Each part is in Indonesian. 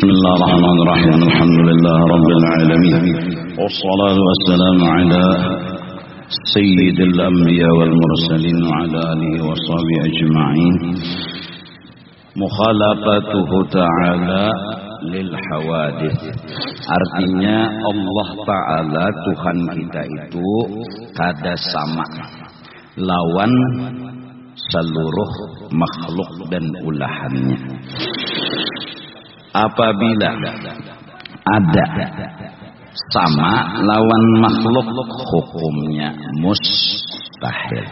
بسم الله الرحمن الرحيم الحمد لله رب العالمين والصلاة والسلام على سيد الأنبياء والمرسلين وعلى آله وصحبه أجمعين. مخالفته تعالى للحوادث, artinya Allah Ta'ala Tuhan kita itu kada sama lawan seluruh makhluk dan ulahannya. Apabila ada sama lawan makhluk, hukumnya mustahil.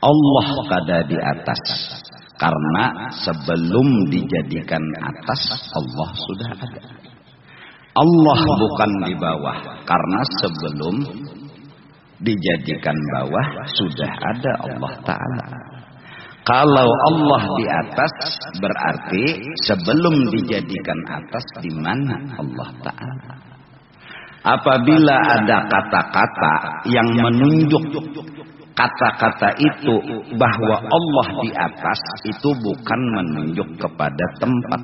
Allah kada di atas, karena sebelum dijadikan atas Allah sudah ada. Allah bukan di bawah, karena sebelum dijadikan bawah sudah ada Allah Ta'ala. Kalau Allah di atas, berarti sebelum dijadikan atas di mana Allah Ta'ala. Apabila ada kata-kata yang menunjuk kata-kata itu bahwa Allah di atas, itu bukan menunjuk kepada tempat.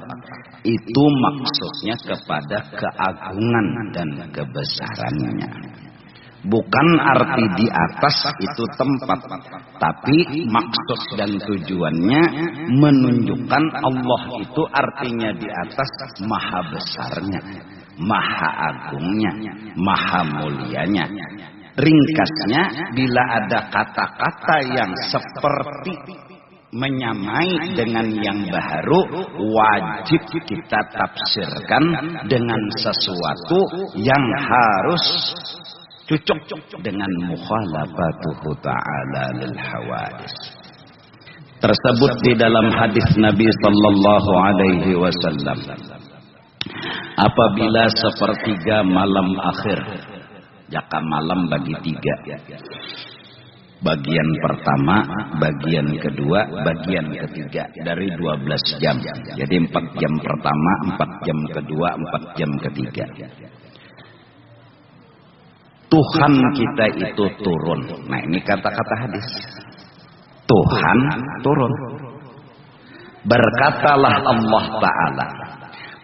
Itu maksudnya kepada keagungan dan kebesarannya. Bukan arti di atas itu tempat, tapi maksud dan tujuannya menunjukkan Allah itu artinya di atas maha besarnya, maha agungnya, maha mulianya. Ringkasnya, bila ada kata-kata yang seperti menyamai dengan yang baru, wajib kita tafsirkan dengan sesuatu yang harus cocok dengan mukhalafatuhu ta'ala lil hawadis. Tersebut di dalam hadis Nabi sallallahu alaihi wasallam. Apabila sepertiga malam akhir, jaka malam bagi tiga. Bagian pertama, bagian kedua, bagian ketiga dari 12 jam. Jadi 4 jam pertama, 4 jam kedua, 4 jam ketiga. Tuhan kita itu turun. Nah, ini kata-kata hadis. Tuhan turun. Berkatalah Allah Ta'ala,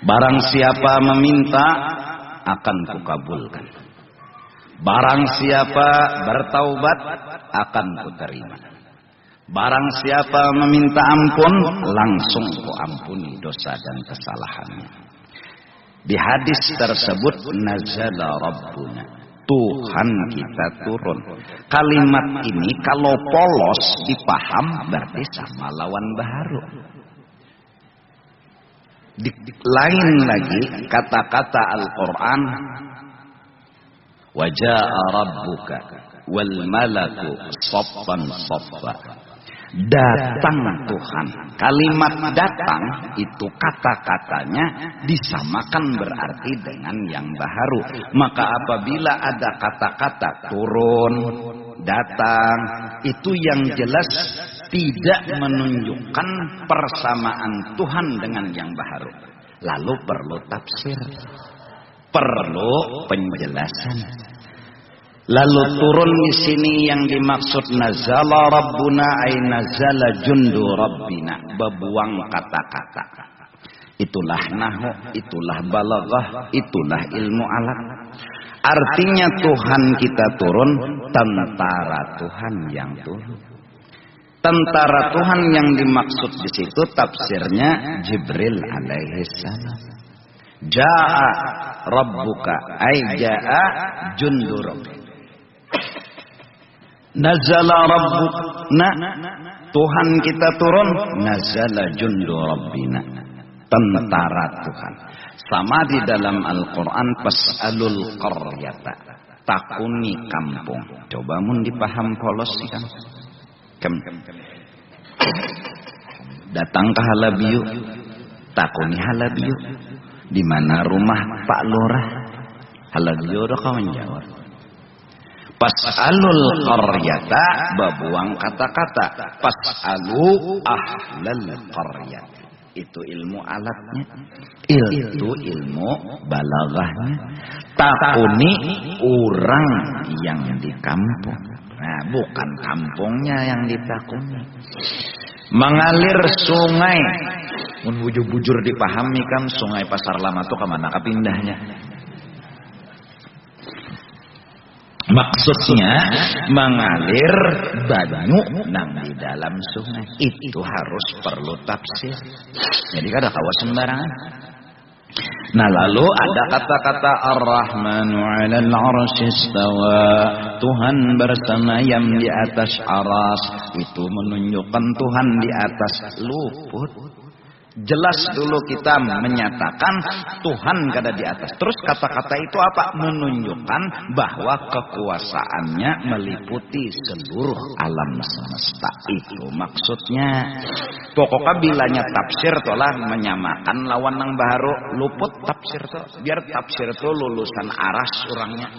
barang siapa meminta akan kukabulkan. Barang siapa bertaubat akan kuterima. Barang siapa meminta ampun, langsung kuampuni dosa dan kesalahannya. Di hadis tersebut, nazala Rabbuna, Tuhan kita turun. Kalimat ini kalau polos dipaham berarti sama lawan baharu. Lain lagi kata-kata Al-Quran, wa jaa rabbuka wal malaku saffan saffa. Datang Tuhan. Kalimat datang itu kata-katanya disamakan berarti dengan yang baharu. Maka apabila ada kata-kata turun, datang, itu yang jelas tidak menunjukkan persamaan Tuhan dengan yang baharu. Lalu perlu tafsir, perlu penjelasan. Lalu turun di sini yang dimaksud nazala rabbuna ay nazala jundu rabbina, bebuang kata-kata. Itulah nahwu, itulah balaghah, itulah ilmu alat. Artinya Tuhan kita turun, tentara Tuhan yang turun. Tentara Tuhan yang dimaksud di situ tafsirnya Jibril alaihi salam. Jaa rabbuka ay jaa jundu rabbina. Nazala rabbuna, Tuhan kita turun, nazala jundu rabbina, tentara Tuhan. Sama di dalam Al-Quran, fas'alul qaryata, takuni kampung. Coba mun dipaham polos kan. Datang ke Halabiyu, takuni Halabiyu. Di mana rumah Pak Lurah? Halabiyu udah kawan jawab. Pas'alul qaryata, babuang kata-kata. Pas'alu ahlal qaryati. Itu ilmu alatnya. Itu ilmu balaghahnya. Takuni orang yang di kampung. Nah, bukan kampungnya yang ditakuni. Mengalir sungai Mun bujur dipahami kan Sungai Pasar Lama tuh kemana kapindahnya. Maksudnya mengalir banyu nang di dalam sungai itu harus perlu tafsir. Jadi kada kawa sembarangan. Nah lalu ada kata-kata Ar-Rahmanu 'alal 'arsy istawa, Tuhan bersemayam di atas aras, itu menunjukkan Tuhan di atas luput. Jelas dulu kita menyatakan Tuhan kada di atas. Terus kata-kata itu apa? Menunjukkan bahwa kekuasaannya meliputi seluruh alam semesta. Itu maksudnya. Pokoknya bilanya tafsir tolah menyamakan lawan nang baru luput tafsir tuh. Biar tafsir tuh lulusan aras orangnya.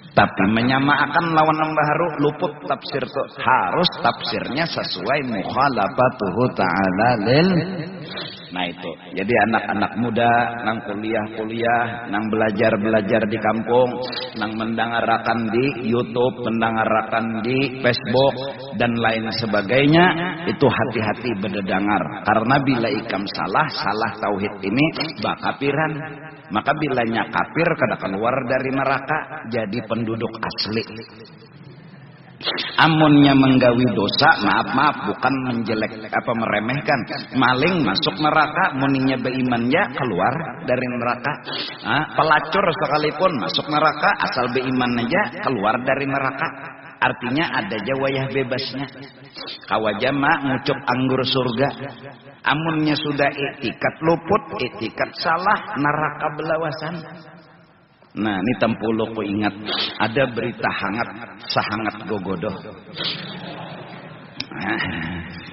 Tapi menyamakan lawan yang baru luput tafsir tuh harus tafsirnya sesuai mukhalafatuhu ta'ala lil. Nah itu. Jadi anak-anak muda nang kuliah, nang belajar di kampung, nang mendengarkan di YouTube, mendengarkan di Facebook dan lain sebagainya, itu hati-hati berdengar. Karena bila ikam salah tauhid ini bakapiran. Maka bilanya kafir kada keluar dari neraka jadi penduduk asli. Amunnya menggawi dosa, maaf bukan menjelek apa meremehkan. Maling masuk neraka, muninya beiman ya keluar dari neraka. Pelacur sekalipun masuk neraka, asal beiman aja keluar dari neraka. Artinya ada jawayah bebasnya. Kawajama ngucup anggur surga. Amunnya sudah etikat luput, etikat salah, neraka belawasan. Nah ini tempuluh ku ingat ada berita sahangat gogodoh.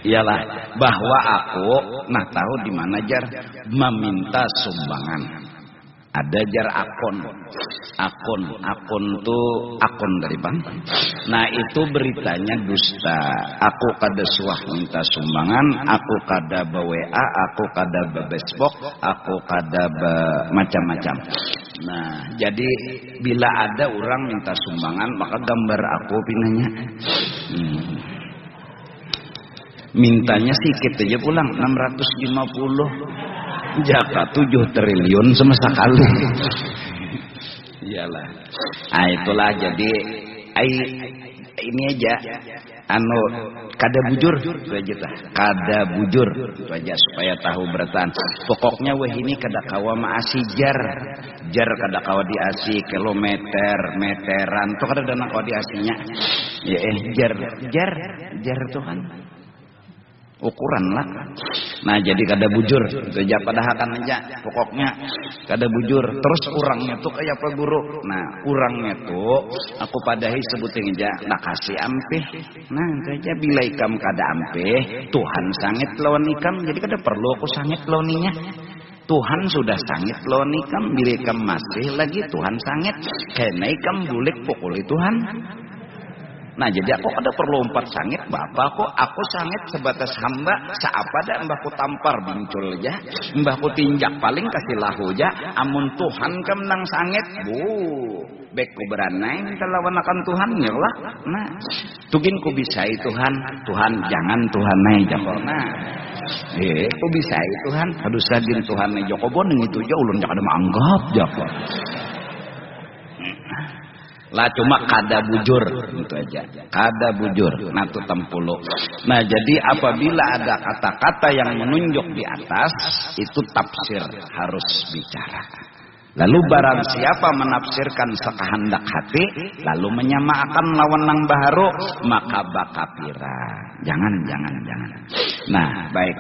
Ialah bahwa aku tahu di mana jar meminta sumbangan. Ada jar akun tuh akun dari bang. Nah itu beritanya dusta. Aku kada suah minta sumbangan, aku kada WA, aku kada Facebook, aku kada macam-macam. Nah jadi bila ada orang minta sumbangan maka gambar aku pinanya. Mintanya sedikit aja pulang 650. Jaka 7 triliun sama sekali. Iyalah. Nah itulah jadi ini aja kada bujur itu aja tah. Kada bujur itu aja supaya tahu beratan. Pokoknya weh ini kada kawa maasi jar kada kawa diasi kilometer meteran tuh kada dana kawa diasinya. Ya jar tuh kan ukuran lah. Nah jadi kada bujur itu aja padahakan aja pokoknya kada bujur. Terus urangnya tuh kayak apa guru? Nah urangnya tuh aku padahi sebutin aja nak kasih ampeh. Nah itu aja bila ikam kada ampeh Tuhan sangit lawan ikam, jadi kada perlu aku sangit lawaninya. Tuhan sudah sangit lawan ikam, bila ikam masih lagi Tuhan sangit karena ikam bulik pukuli Tuhan. Nah jadi aku ada perlu umpat sangit bapak aku sangit sebatas hamba seapa dah mbahku tampar bincul aja, mbahku tinjak paling kasih lahu aja. Amun Tuhan kemenang sangit beku beranai minta lawan akan Tuhan ya lah. Nah tugin ku bisa Tuhan jangan Tuhan naik jakor. Nah ku bisa Tuhan aduh sadin Tuhan naik joko boneng itu aja ulun jak ada menganggap jakor. Lah cuma kada bujur itu aja, kada bujur. Nah itu tempuluh. Nah jadi apabila ada kata-kata yang menunjuk di atas itu tafsir harus bicara. Lalu barang siapa menafsirkan sekehendak hati lalu menyamakan lawan nang baharu maka bakapira. Jangan. Nah baik.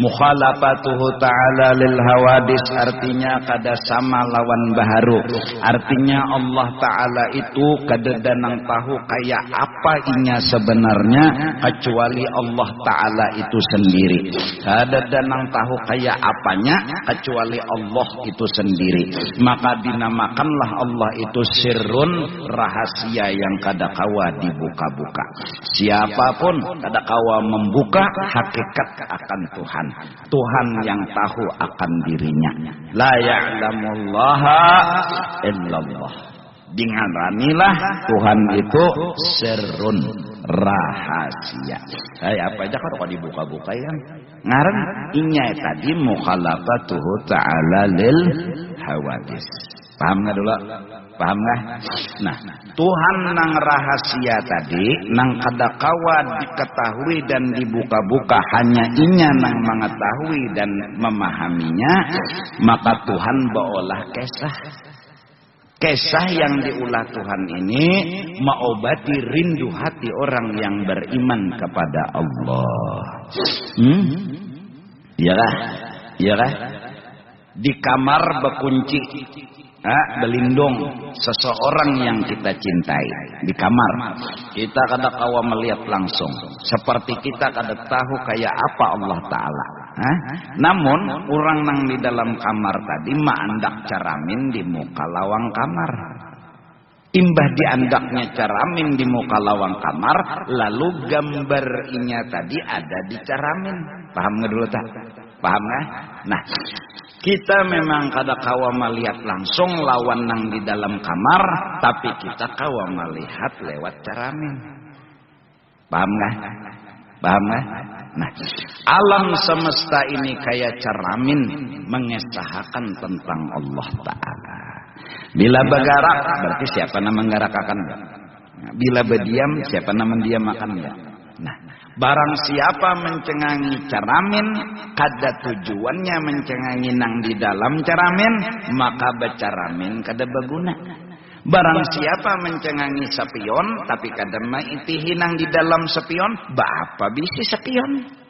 Mukhalafatuhu ta'ala lil hawadis artinya kada sama lawan baharu. Artinya Allah Ta'ala itu kada danang tahu kayak apa inya sebenarnya kecuali Allah Ta'ala itu sendiri. Kada danang tahu kayak apanya kecuali Allah itu sendiri. Maka dinamakanlah Allah itu sirrun, rahasia yang kada kawa dibuka-buka. Siapapun kada kawa membuka hakikat akan Tuhan. Tuhan yang tahu akan dirinya. La ya'lamullaha illallah. Dingaranilah Tuhan itu sirrun, rahasia. Apa aja kalau dibuka-buka ya. Ngaran inya tadi mukhalafatuhu ta'ala lil hawadis. Paham nggak dulu? Paham nggak? Nah, Tuhan nang rahasia tadi, nang kadakawa diketahui dan dibuka-buka hanya inya nang mengetahui dan memahaminya, maka Tuhan baolah kisah. Kisah yang diulah Tuhan ini mengobati rindu hati orang yang beriman kepada Allah. Iyalah, iyalah. Di kamar berkunci, belindung seseorang yang kita cintai di kamar. Kita kada kawa melihat langsung, seperti kita kada tahu kayak apa Allah Ta'ala. Namun orang nang di dalam kamar tadi maandak caramin di muka lawang kamar. Imbah diandaknya caramin di muka lawang kamar, lalu gambar inya tadi ada di caramin. Paham nggak dulu tak? Paham nggak? Nah, kita memang kada kawa melihat langsung lawan nang di dalam kamar, tapi kita kawa melihat lewat caramin. Paham nggak? Paham nggak? Nah, alam semesta ini kayak ceramin mengesahkan tentang Allah Ta'ala. Bila bergerak berarti siapa nama menggerakkan? Bila berdiam siapa nama mendiamakan? Nah, barang siapa mencengangi ceramin, kada tujuannya mencengangi nang di dalam ceramin, maka becaramin kada berguna. Barang siapa mencengangi sepion, tapi kada maitihi nang di dalam sepion, apa bisi sepion?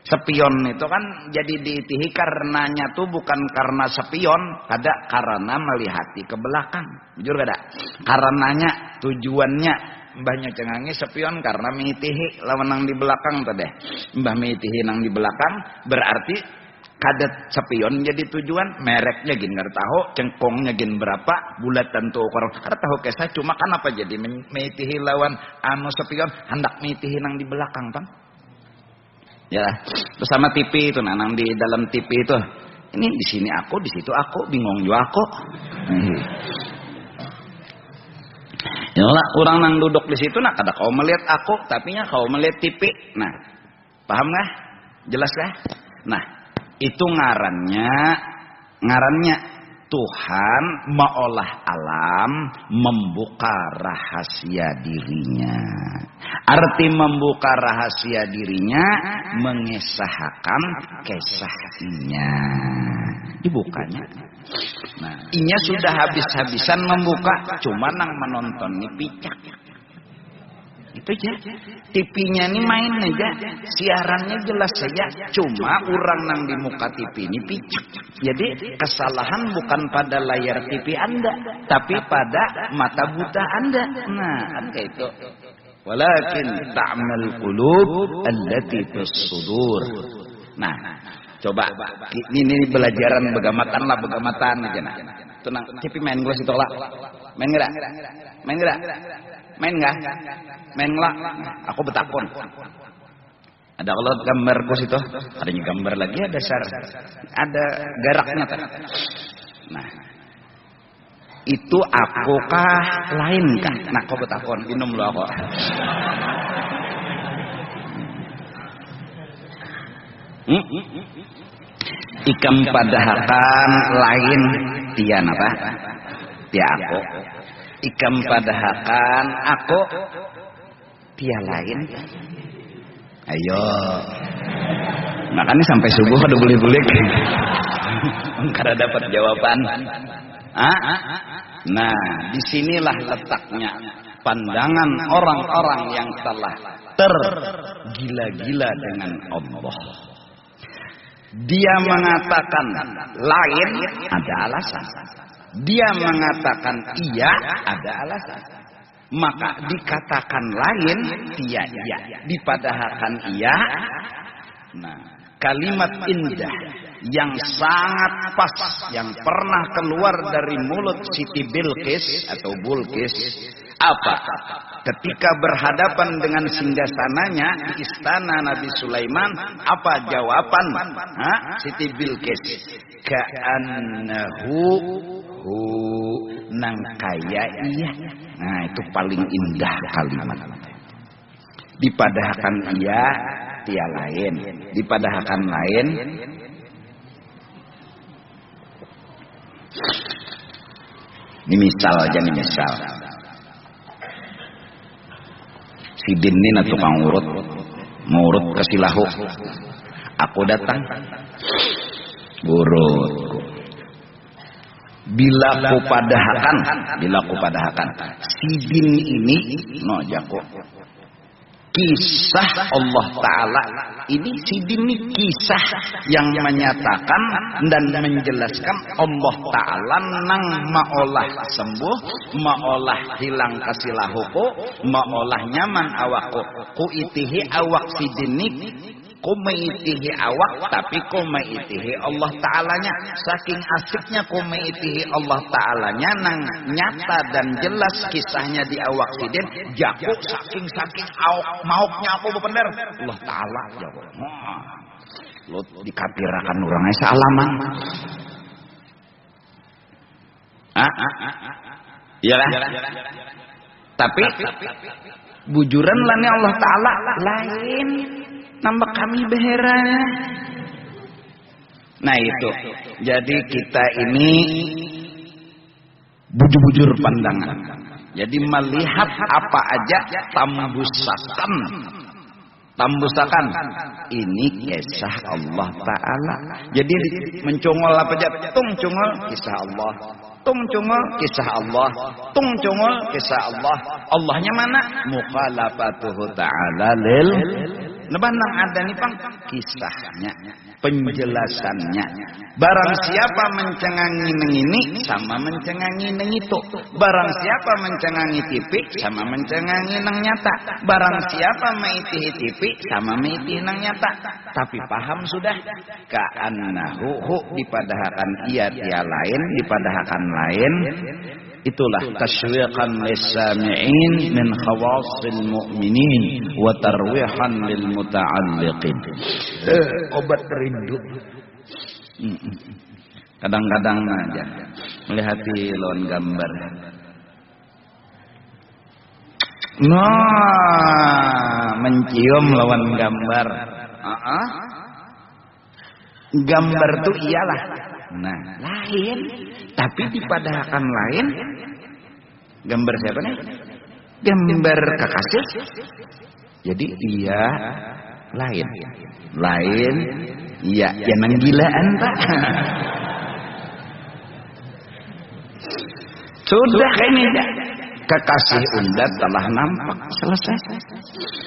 Sepion itu kan jadi diitihi karenanya tuh bukan karena sepion, kada karena melihati ke belakang. Jujur kada? Karenanya tujuannya mbahnya cengangi sepion karena mengitihi lawan nang di belakang tadi. Mbah mengitihi nang di belakang berarti kada sepion jadi tujuan, mereknya gin kada tahu, cengkongnya gin berapa, bulatan tuh ukuran kada tahu kesah, cuma kan apa jadi mengitihi lawan anu sepion hendak mengitihi nang di belakang bang. Ya, bersama TV itu nang di dalam TV itu. Ini di sini aku, di situ aku, bingung juga aku. Ya lah, orang nang duduk di situ nak kada kau melihat aku, tapi nya kau melihat TV. Nah, paham nggak? Jelas lah. Nah, itu ngarannya Tuhan meolah alam, membuka rahasia dirinya. Arti membuka rahasia dirinya, mengesahkan kisahnya. Dibukanya. Nah, inya sudah habis-habisan membuka, cuma nang menonton ini picak. Itu aja. TV-nya ini main aja, siarannya jelas saja. Cuma orang nang di muka TV ini picak. Jadi kesalahan bukan pada layar TV Anda, tapi pada mata buta Anda. Nah, kan kayak itu. Walakin ta'mal qulub allati fis sudur. Nah, coba ini belajaran begamatan lah, begamatan aja nah. Tenang, TV main gelas itu lah. Main enggak? Main enggak? Main enggak? Main enggak? Aku betakon. Ada kalau gambar bos itu, adanya gambar lagi ada ada garaknya kan. Nah, itu akukah lainkah? Nah, kau betakon minum lo aku. Ikam padahakan lain tian apa? Tia aku. Ikam padahakan aku tia lain. Ayo. Makanya sampai subuh ada bulik-bulik. Karena dapat jawaban. Nah, disinilah letaknya pandangan orang-orang yang telah tergila-gila dengan Allah. Dia mengatakan lain, ada alasan. Dia mengatakan iya, ada alasan. Maka dikatakan lain, iya. Dipadahkan iya. Nah, kalimat indah yang sangat pas yang pernah keluar dari mulut Siti Bilqis atau Bulqis. Apa? Ketika berhadapan dengan singgasananya di istana Nabi Sulaiman, apa jawaban Siti Bilqis? Ka'annahu nang kaya iya. Nah, itu paling indah kalimat. Dipadahkan iya tia lain, dipadahkan lain. Ini misal aja nih, misal. Si Dinin atau tukang urut, mau urut ke Silahu. Aku datang, urut. Bila ku padahkan, si Din ini, no jako. Kisah Allah Ta'ala ini ini kisah yang menyatakan dan menjelaskan Allah Ta'ala nang maolah sembuh, maolah hilang kasilahuku, maolah nyaman awakku. Ku itihi awak sidinik, ku meitihi awak, tapi ku meitihi Allah Ta'alanya. Saking asiknya ku meitihi Allah Ta'alanya nang nyata dan jelas kisahnya di awak sidin, jaku saking awak mauknya aku bener Allah Ta'ala jago. Lu dikapirakan orangnya salaman. Iyalah. Tapi bujuran lani Allah Ta'ala lain nambah kami behera. Nah itu. Jadi kita ini bujur-bujur pandangan. Jadi melihat apa aja tambusakan ini kisah Allah Ta'ala. Jadi mencongol apa aja, tung congol kisah Allah, tung congol kisah Allah, tung congol kisah Allah. Allahnya mana? Mukhalafatuhu ta'ala lil Nebanang ada nih pang kisahnya, penjelasannya. Barang siapa mencengangi neng ini sama mencengangi neng itu. Barang siapa mencengangi tipi sama mencengangi neng nyata. Barang siapa meitihi tipi sama meitihi neng nyata. Tapi paham sudah? Ka'annahu dipadahkan ia dia lain, dipadahkan lain. Itulah tasywiqan lis-sami'in min khawasil mu'minin wa tarwihan lil muta'alliqin. Obat rindu. Kadang-kadang aja melihat di lawan gambar. Mencium lawan gambar. Gambar tuh iyalah. Nah, lain, tapi dipadahkan lain. Gambar siapa nih? Gambar kekasih. Jadi dia lain, ya nang gilaan Pak. Sudah kayaknya kekasih Unda telah nampak selesai.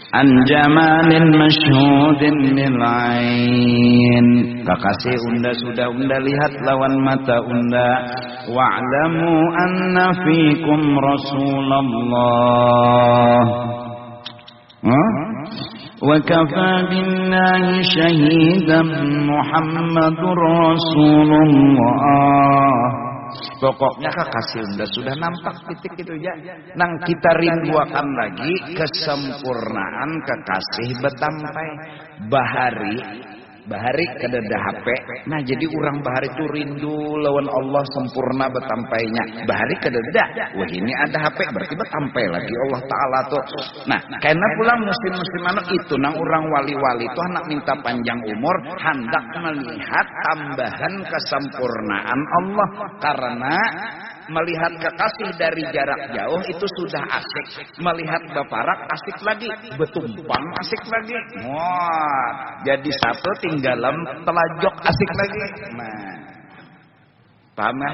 Anjamalin masyhudin lil ain. Kekasih Unda sudah Unda lihat lawan mata Unda. Wa'lamu anna fikum Rasulullah. Wa kafa billahi syahidan Muhammadur Rasulullah. Pokoknya kekasih Unda sudah nampak titik itu ya. Nang kita rinduakan lagi kesempurnaan kekasih betampai. Bahari kededa HP. Nah jadi orang bahari itu rindu lawan Allah sempurna betampainya. Bahari kededa. Wah ini ada HP berarti betampai lagi Allah Ta'ala tuh. Nah karena pulang muslim-musliman itu nang orang wali-wali itu anak minta panjang umur. Hendak melihat tambahan kesempurnaan Allah. Karena melihat kekasih dari jarak jauh itu sudah asik. Melihat baparak asik lagi. Betumpang asik lagi. Wah, jadi satu tinggalan telajok asik lagi. Nah, paham ya?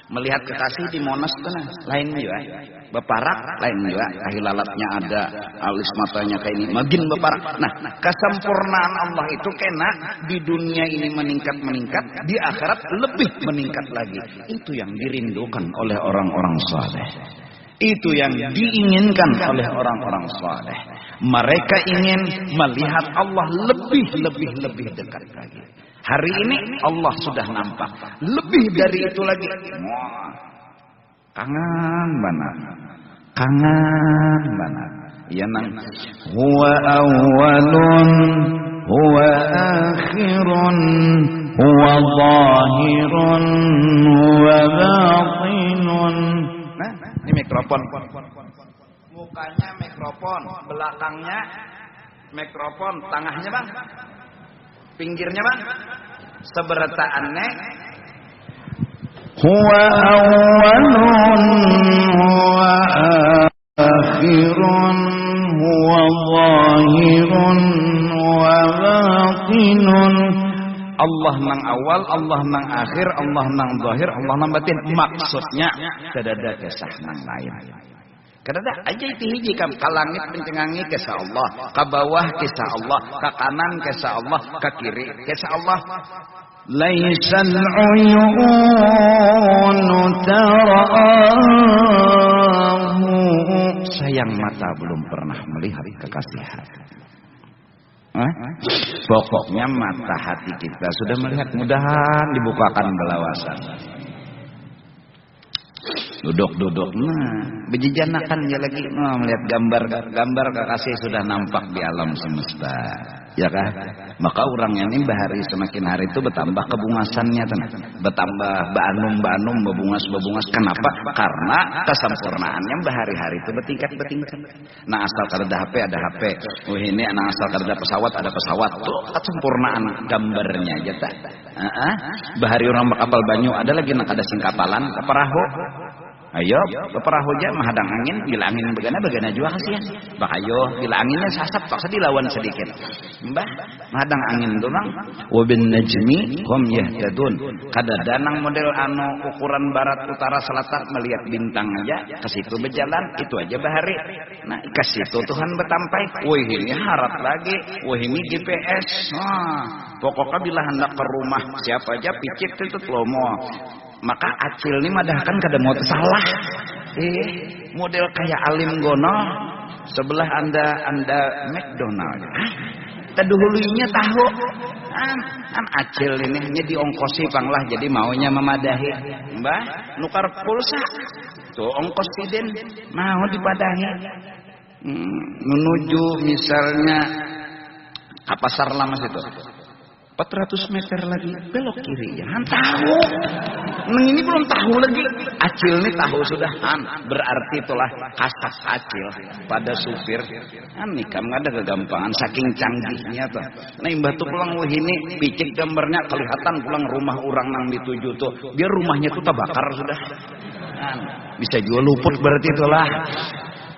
Melihat kekasih di Monas itu lain juga. Baparak lain juga. Ahilalatnya ada, alis matanya kayak ini. Magin baparak. Nah, kesempurnaan Allah itu kena di dunia ini meningkat, di akhirat lebih meningkat lagi. Itu yang dirindukan oleh orang-orang saleh. Itu yang diinginkan oleh orang-orang saleh. Mereka ingin melihat Allah lebih dekat lagi. Hari ini Allah sudah nampak. Lebih dari itu lagi. Wah, kangen banget. Kangen banget. Ya nang. Huwa awalun, huwa akhirun, huwa zahirun, huwa batinun. Nah, ini mikrofon. Mukanya mikrofon, belakangnya mikrofon, tengahnya bang, pinggirnya bang, seberataannya. Huwa awalun, huwa akhirun, huwa zahirun, huwa batinun. Allah nang awal, Allah nang akhir, Allah nang zahir, Allah nang batin. Maksudnya tidak ada kisah nang lain. Kadada aja itu hiji ka langit pencengangi kisah Allah, ka bawah kisah Allah, ka kanan kisah Allah, ka kiri kisah Allah. Laisal uyunu tarahu. Sayang mata belum pernah melihat kekasihan. Pokoknya mata hati kita sudah melihat, mudahan dibukakan belawasan. Duduk-duduk, bejijanakan ya lagi, melihat gambar kekasih sudah nampak di alam semesta, ya kan? Maka orangnya ini bahari semakin hari itu bertambah kebungasannya, bertambah banum bebungas. Kenapa? Karena kesempurnaannya bahari-hari itu bertingkat. Nah asal kada HP ada HP, ini nah asal kada pesawat ada pesawat, tuh kesempurnaan gambarnya aja tak. Bahari orang kapal banyu ada lagi nak ada singkapalan perahu. Ayo, perahu aja mahadang angin, bila angin begana juga kasihan. Bak ayo, bila anginnya sasap paksa dilawan sedikit. Mbah, mahadang angin tuh bang. Wabin najmi hum yahtadun. Kada danang model anu ukuran barat utara selatan melihat bintang aja, ke situ berjalan, itu aja bahari. Nah, ke situ Tuhan bertampai. Wih ini harap lagi, wih ini GPS. Pokoknya bila hendak ke rumah siapa aja picit itu lomo. Maka acil ini madahkan kada mau salah. Model kayak Alim Gono sebelah anda McDonald. Terdahulunya tahu. Acil ini hanya diongkosi panglah jadi maunya memadahi. Mbah, nukar pulsa. Tuh ongkos tiden mau dipadahi. Menuju misalnya ke Pasar Lama situ. 400 meter lagi belok kiri, jangan tahu. Ini belum tahu lagi. Acil ini tahu sudah. Berarti itulah kasas acil pada supir. Nikam nggak ada kegampangan saking canggihnya tuh. Nah imbah tuh pulang ini picit gambarnya kelihatan pulang rumah orang nang dituju tuh. Biar rumahnya tuh terbakar sudah. Bisa juga luput berarti itulah.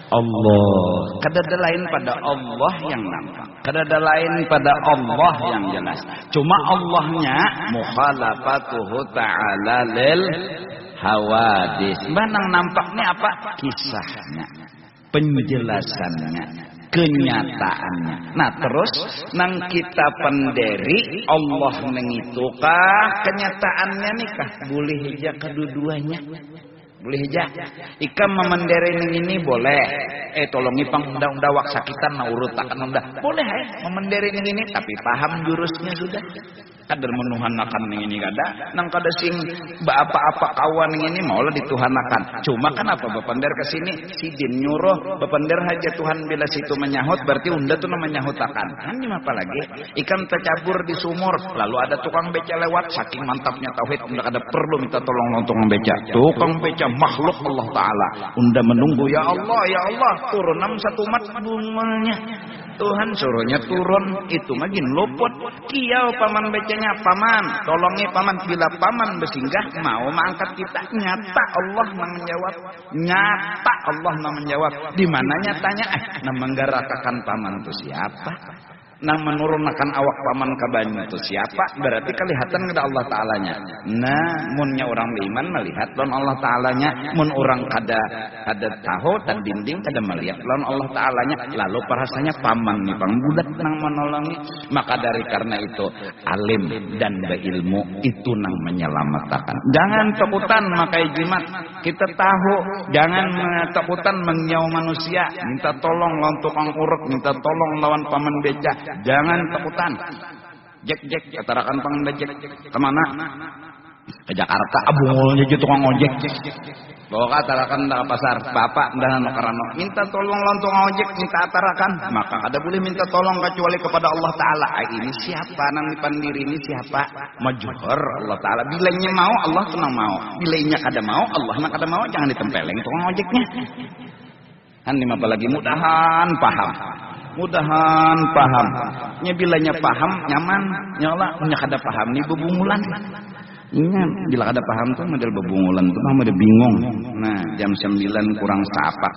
Allah, kadada lain pada Allah yang nampak, kadada lain pada Allah yang jelas. Cuma Allahnya mukhalafatuhu ta'ala lil hawadis. Nang nampaknya apa? Kisahnya, penjelasannya, kenyataannya. Nah terus nang kita penderi Allah nengitukah kenyataannya nikah boleh hija kedua-duanya. Boleh aja. Ikam memendere ini boleh. Tolongi pang unda wak sakitan na urut takan unda. Boleh memendere ini tapi paham jurusnya sudah. Kadar menuhanakan ini kada. Nang kada sing apa-apa kawan ini maulah dituhanakan. Cuma kan apa bepender ke sini sidin nyuruh bepender haja Tuhan bila situ menyahut berarti unda tuh menyahutakan. Ini apa lagi? Ikan tercabur di sumur lalu ada tukang beca lewat saking mantapnya tauhid unda kada perlu minta tolong tukang beca. Tukang beca makhluk Allah Ta'ala. Unda menunggu ya Allah turun satu mat bunganya. Tuhan suruhnya turun itu magin luput. Kiau paman becanya paman tolongi paman bila paman bersinggah mau mengangkat kita. Nyata Allah menjawab. Nyata Allah menjawab. Di mana nyatanya? Nah menggarakakan paman itu siapa? Nang menurunkan awak paman ke banyu itu siapa? Berarti kelihatan kepada Allah Ta'alanya. Nah, munnya orang beriman melihat lawan Allah Ta'alanya. Mun orang kada tahu dan dinding kada melihat lawan Allah Ta'alanya. Lalu perasanya paman nih pang budak nang menolongi. Maka dari karena itu alim dan berilmu itu nang menyelamatkan. Jangan takutan makai jimat. Kita tahu jangan takutan menyawa manusia. Minta tolong lawan tukang urut, minta tolong lawan paman beca. Jangan takutan. Jek katarakan pangdajek kemana? Ke Jakarta abungulnya gitu tukang ojek. Bawa katarakan ke pasar, bapak dan karano minta tolong lontong ojek, minta atarakan, maka ada boleh minta tolong kecuali kepada Allah Taala. Ini siapa nanti pandiri ini siapa? Majuhur Allah Taala. Bilanya mau Allah tenang mau, bilanya kada mau Allah nak kada mau, jangan ditempeleng tukang ojeknya. Kan apalagi mudahan paham. Nya bilanya paham nyaman, nyala nya kada paham nih bebungulan. Ingat, bila ada paham tuh model bebungulan tuh model bingung. Nah, jam 9 kurang seapak.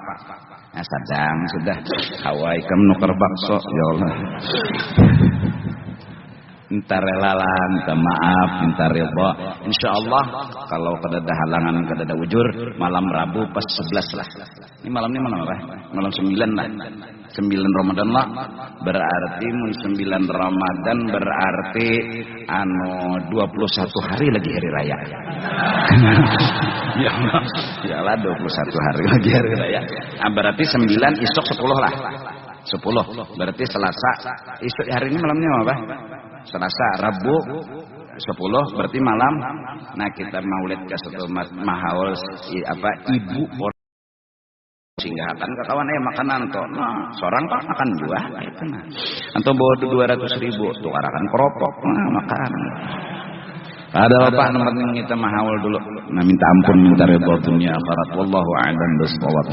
Nah, sadang sudah Hawaii kamu nuker bakso, ya Allah. Minta rela lah, minta maaf, minta ridha. Insyaallah kalau kada ada halangan, kada ada ujur, malam Rabu pas 11 lah. Ini malam apa? Malam 9 lah. 9 Ramadan lah. Berarti 9 Ramadan berarti 21 hari lagi hari raya. Ya Allah. Yalah 21 hari lagi hari raya. Berarti 9 esok 10 lah. 10 berarti Selasa. Esok hari ini malamnya apa? Selasa, Rabu 10 berarti malam. Nah, kita maulid ke satu mahaul ibu sehingga akan kekawan makanan toh. Nah, seorang pak makan juga itu nah. Atau bawa 200.000 tuh arakan keropok. Nah, makan. Ada bapak nomor kita mahaul dulu. Nah, minta ampun, minta ridha dunia akhirat. Wallahu a'lam bishawab.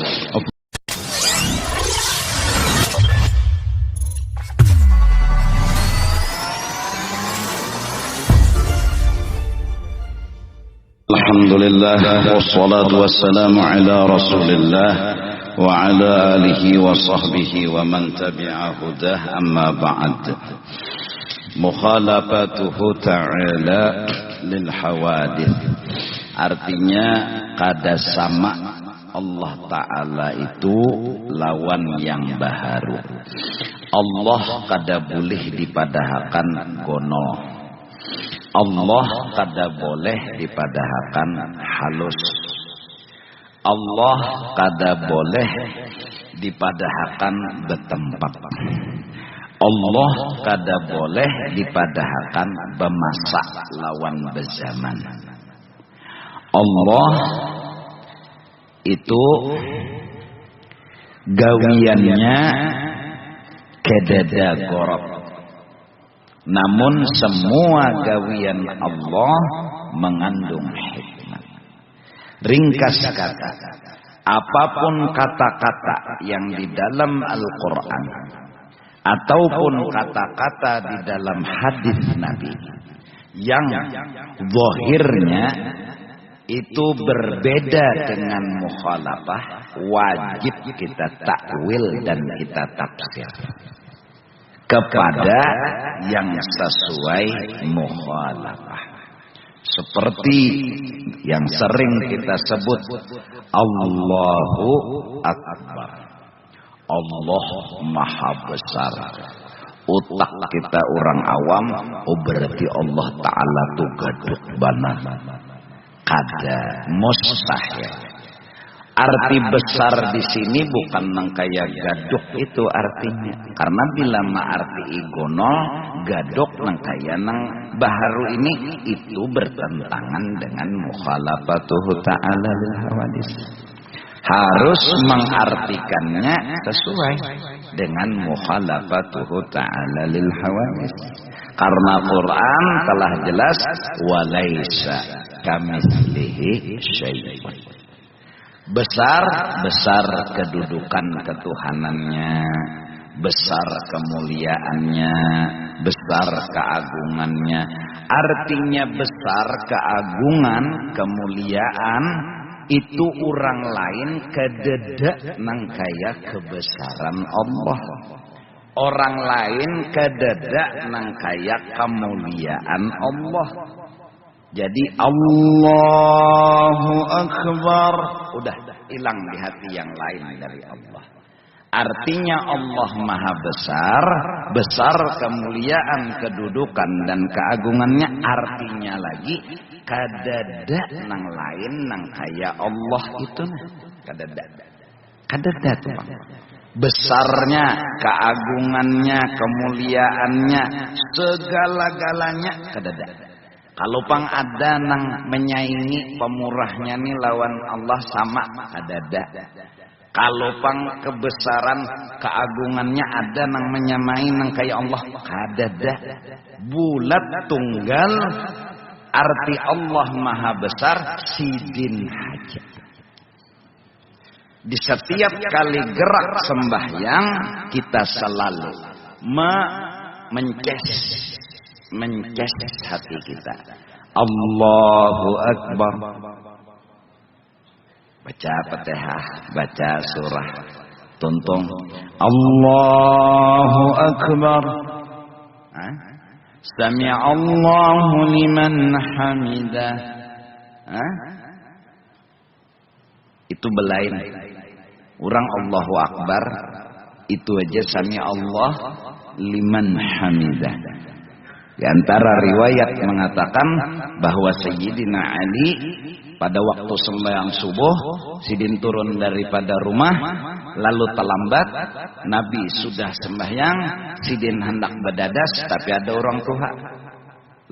Alhamdulillah wassalatu wassalamu ala Rasulillah wa ala alihi wa sahbihi wa man tabi'a hudah amma ba'd. Mukhalafatuhu ta'ala lil hawadith. Artinya kada sama Allah Ta'ala itu lawan yang baharu. Allah kada boleh dipadahakan gono. Allah kada boleh dipadahakan halus. Allah kada boleh dipadahakan betempat. Allah kada boleh dipadahakan bemasa lawan bezaman. Allah itu gawiannya kedada gorok. Namun semua gawian Allah mengandung hikmah. Ringkas kata, apapun kata-kata yang di dalam Al-Quran ataupun kata-kata di dalam hadis Nabi yang zahirnya itu berbeda dengan mukhalafah, wajib kita takwil dan kita tafsir kepada yang sesuai mukhalafah. Seperti yang sering kita sebut Allahu Akbar. Allah Maha Besar. Utak kita orang awam, berarti Allah Ta'ala tu gaduk bana. Kada mustahil. Arti besar di sini bukan nangkaya gaduk itu artinya. Karena bila arti igono gaduk nangkaya nang baharu ini itu bertentangan dengan mukhalafatuhu ta'ala lil hawadis. Harus mengartikannya sesuai dengan mukhalafatuhu ta'ala lil hawadis. Karena Quran telah jelas walaisa kamitslihi syai'un. Besar kedudukan ketuhanannya, besar kemuliaannya, besar keagungannya. Artinya besar keagungan, kemuliaan itu orang lain kededak nang kaya kebesaran Allah. Orang lain kededak nang kaya kemuliaan Allah. Jadi Allahu Akbar udah hilang di hati yang lain dari Allah. Artinya Allah Maha Besar, besar kemuliaan, kedudukan dan keagungannya. Artinya lagi kadada nang lain nang kaya Allah itu kadada tuh Bang. besarnya, keagungannya, kemuliaannya, segala-galanya kadada. Kalau pang ada nang menyaingi pemurahnya nih lawan Allah sama kadada. Kalau pang kebesaran, keagungannya ada nang menyamai nang kayak Allah kadada. Bulat tunggal, arti Allah maha besar, sidin haja. Di setiap kali gerak sembahyang kita selalu mences hati kita. Allahu Akbar. Baca Fatihah, baca surah, tuntung Allahu Akbar. Sami'allahu liman hamidah. Itu belain. Orang Allahu Akbar itu aja sami'allah liman hamidah. Di antara riwayat mengatakan bahwa Sayyidina Ali pada waktu sembahyang subuh, sidin turun daripada rumah, lalu terlambat, Nabi sudah sembahyang, sidin hendak berdadas, tapi ada orang tua.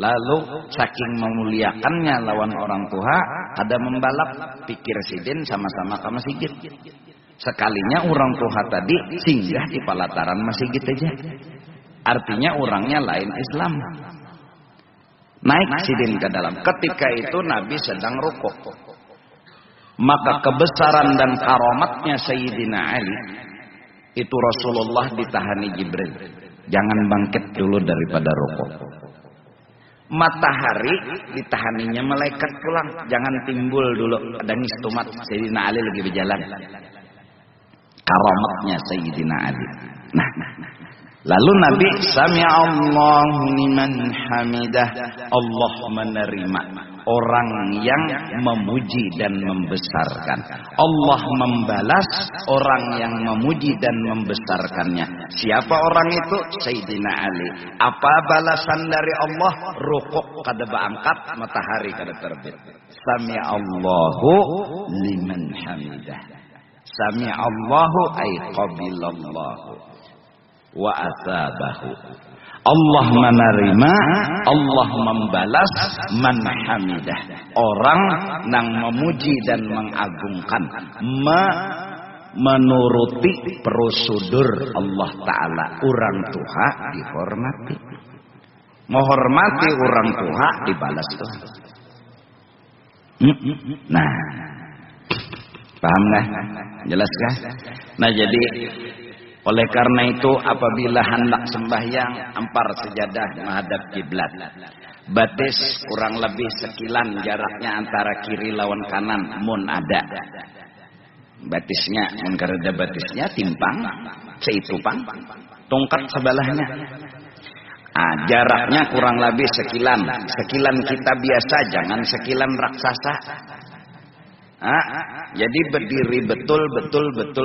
Lalu saking memuliakannya lawan orang tua, ada membalap, pikir sidin sama-sama ke masjid. Sekalinya orang tua tadi singgah di pelataran masjid aja. Artinya orangnya lain Islam. Naik sidin ke dalam. Ketika itu Nabi sedang rukuk. Maka kebesaran dan karomatnya Sayyidina Ali itu Rasulullah ditahani Jibril. Jangan bangkit dulu daripada rukuk. Matahari ditahaninya malaikat pulang. Jangan timbul dulu. Ada ngistumat Sayyidina Ali lagi berjalan. Karomatnya Sayyidina Ali. Nah. Lalu Nabi sami'allahu liman hamidah. Allah menerima orang yang memuji dan membesarkan. Allah membalas orang yang memuji dan membesarkannya. Siapa orang itu? Sayyidina Ali. Apa balasan dari Allah? Rukuk kada berangkat, matahari kada terbit. Sami'allahu liman hamidah. Sami'allahu ay qabilallahu wa asabahu. Allah menerima, Allah membalas man hamidah. Orang yang memuji dan mengagungkan, menuruti prosedur Allah Ta'ala. Orang tua dihormati, menghormati orang tua dibalas Tuhan. Nah, paham nggak? Jelas kah? Nah, jadi oleh karena itu apabila hendak sembahyang, empar sejadah menghadap kiblat. Batis kurang lebih sekilan jaraknya antara kiri lawan kanan, mun ada. Batisnya, mun kareda batisnya timpang, seitu pang, tongkat sebelahnya. Jaraknya kurang lebih sekilan. Sekilan kita biasa, jangan sekilan raksasa. Jadi berdiri betul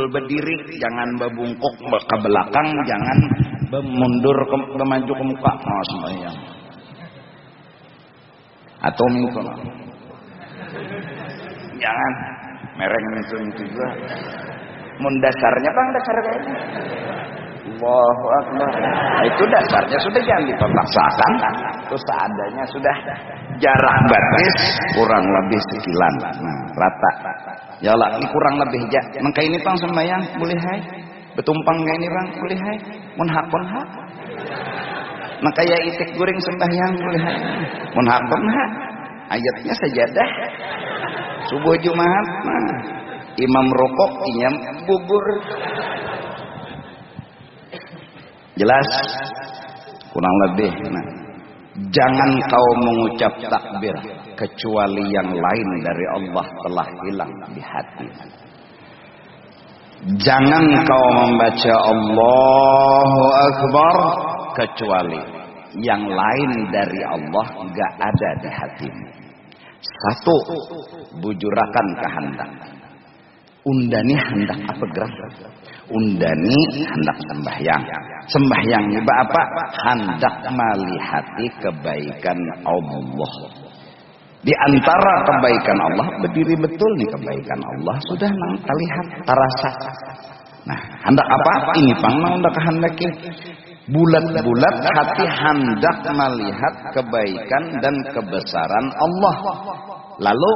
berdiri, jangan membungkuk ke belakang, jangan mundur ke maju ke muka. Sembahyang atau minggu jangan mereng itu juga. Mun dasarnya bang, dasar kayaknya Allahu Akbar. Itu dasarnya sudah, jangan dipaksakan. Terus seadanya sudah. Jarak batis kurang lebih sekilan. Rata. Ya Allah, ini kurang lebih aja. Maka ini pang sembahyang boleh hai. Betumpang kayak ini bang boleh hai. Mun hak pun hak. Maka ya itik goreng sembahyang boleh hai. Mun hak pun hak. Ayatnya sajadah. Subuh Jumat. Imam rokok, imam bubur. Jelas? Kurang lebih. Jangan kau mengucap takbir kecuali yang lain dari Allah telah hilang di hati. Jangan kau membaca Allahu Akbar kecuali yang lain dari Allah enggak ada di hatimu. Satu, bujurakan kehendak. Undani hendak apa gerak? Undani hendak sembahyang. Sembahyang ini apa? Hendak melihati kebaikan Allah. Di antara kebaikan Allah, berdiri betul nih kebaikan Allah. Sudah nang terlihat, terasa. Nah, hendak apa? Ini pangna hendak kehendaki. Bulat-bulat hati hendak melihat kebaikan dan kebesaran Allah. Lalu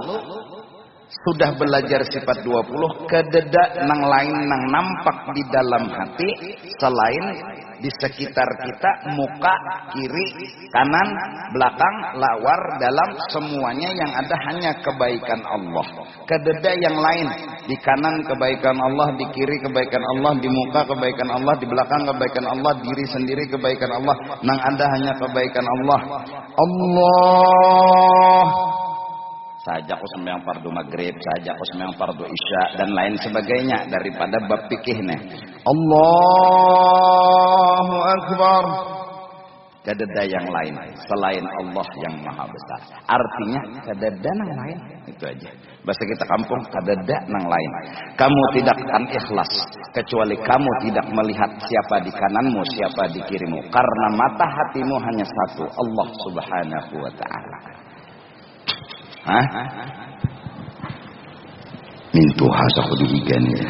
sudah belajar sifat 20, kededa nang lain nang nampak di dalam hati selain di sekitar kita, muka, kiri, kanan, belakang, lawar, dalam, semuanya yang ada hanya kebaikan Allah. Kededa yang lain, di kanan kebaikan Allah, di kiri kebaikan Allah, di muka kebaikan Allah, di belakang kebaikan Allah, diri sendiri kebaikan Allah, nang ada hanya kebaikan Allah. Allah saja aku sembahyang fardu maghrib, saja aku sembahyang fardu isya dan lain sebagainya daripada bab fikihnya. Allahu Akbar. Kadada yang lain selain Allah yang maha besar. Artinya kadada nang lain, itu aja. Bahasa kita kampung, kadada nang lain. Kamu tidak akan ikhlas kecuali kamu tidak melihat siapa di kananmu, siapa di kirimu. Karena mata hatimu hanya satu, Allah Subhanahu wa ta'ala. Hah? Mintu hasak dihigan ya.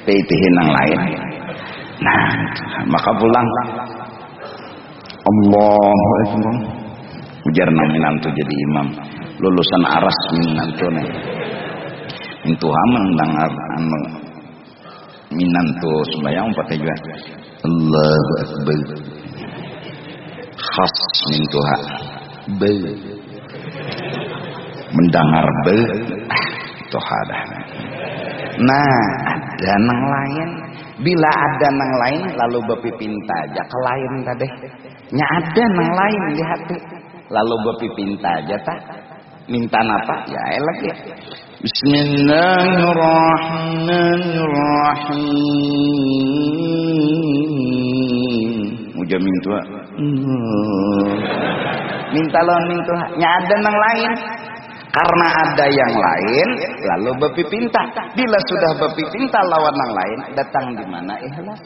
Pitihin yang lain. Nah, maka pulang. Allahu Akbar. Ujar nang minantu jadi imam. Lulusan aras minantu nih. Mintu haman nang anu minantu sembahyang pakai juga. Allahu Akbar. Khas mintu ha. Mendengar itu hadah. Nah, ada nang lain. Bila ada nang lain lalu bepipinta aja ke lain tadi. Nya ada nang lain di hati. Lalu bepipinta aja tak. Minta apa? Ya elah ya. Bismillahirrahmanirrahim. Udah minta. Minta lawan minta. Nya ada nang lain. Karena ada yang lain, lalu bepipinta. Bila sudah bepipinta lawan yang lain, datang di mana ikhlas?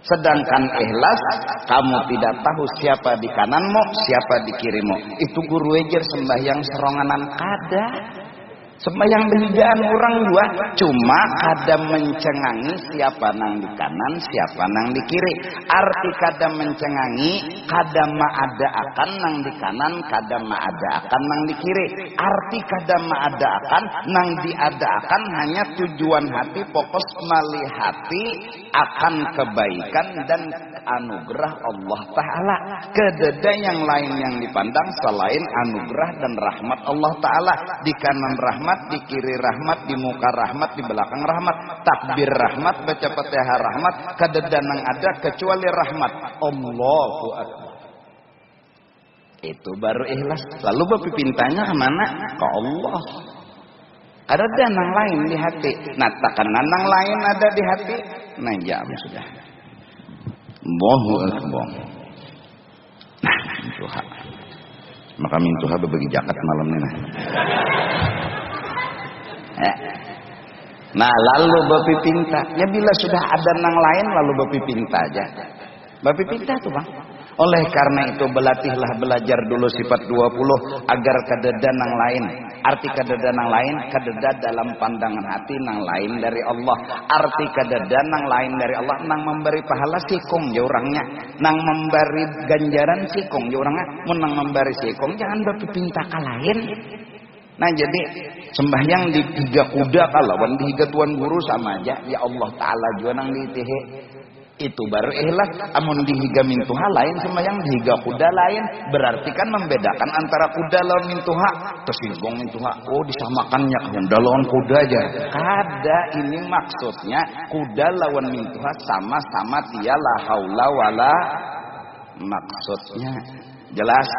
Sedangkan ikhlas, kamu tidak tahu siapa di kananmu, siapa di kirimu. Itu guru ejer sembahyang seronganan kada. Sembahyang behigaan orang dua, cuma kada mencengangi siapa nang di kanan, siapa nang di kiri. Arti kada mencengangi, kada maada akan nang di kanan, kada maada akan nang di kiri. Arti kada maada akan nang diada akan hanya tujuan hati fokus melihati akan kebaikan dan anugerah Allah Ta'ala. Kededa yang lain yang dipandang selain anugerah dan rahmat Allah Ta'ala. Di kanan rahmat, di kiri rahmat, di muka rahmat, di belakang rahmat, takbir rahmat, baca Fatihah rahmat, kadada nang ada kecuali rahmat. Allahu Akbar. Itu baru ikhlas. Lalu bepipintanya kemana? Ke Allah. Ada nang lain di hati. Nah, tekanan nang lain ada di hati. Nah, jam sudah. Allahu Akbar. Nah, Tuhan. Maka mintuha berbagi jaket malam ini. Nah, lalu bapi pinta. Ya bila sudah ada nang lain lalu bapi pinta aja. Bapi pinta tuh bang. Oleh karena itu belatihlah belajar dulu sifat 20 agar kadeda nang lain. Arti kadeda nang lain, kadeda dalam pandangan hati nang lain dari Allah. Arti kadeda nang lain dari Allah, nang memberi pahala sikung ya orangnya. Nang memberi ganjaran sikung ya orangnya. Menang memberi sikung jangan bapi pinta ka lain. Nah jadi sembahyang di 3 kuda kalawan di 3 tuan guru sama aja. Ya Allah Ta'ala juga nang ditihe. Itu baru ikhlas. Amun di 3 mintuha lain sembahyang di 3 kuda lain. Berarti kan membedakan antara kuda lawan mintuha. Terus ngomong mintuha. Oh disamakannya kuda lawan kuda aja. Kada ini maksudnya kuda lawan mintuha sama-sama tiala haula wala. Maksudnya jelas.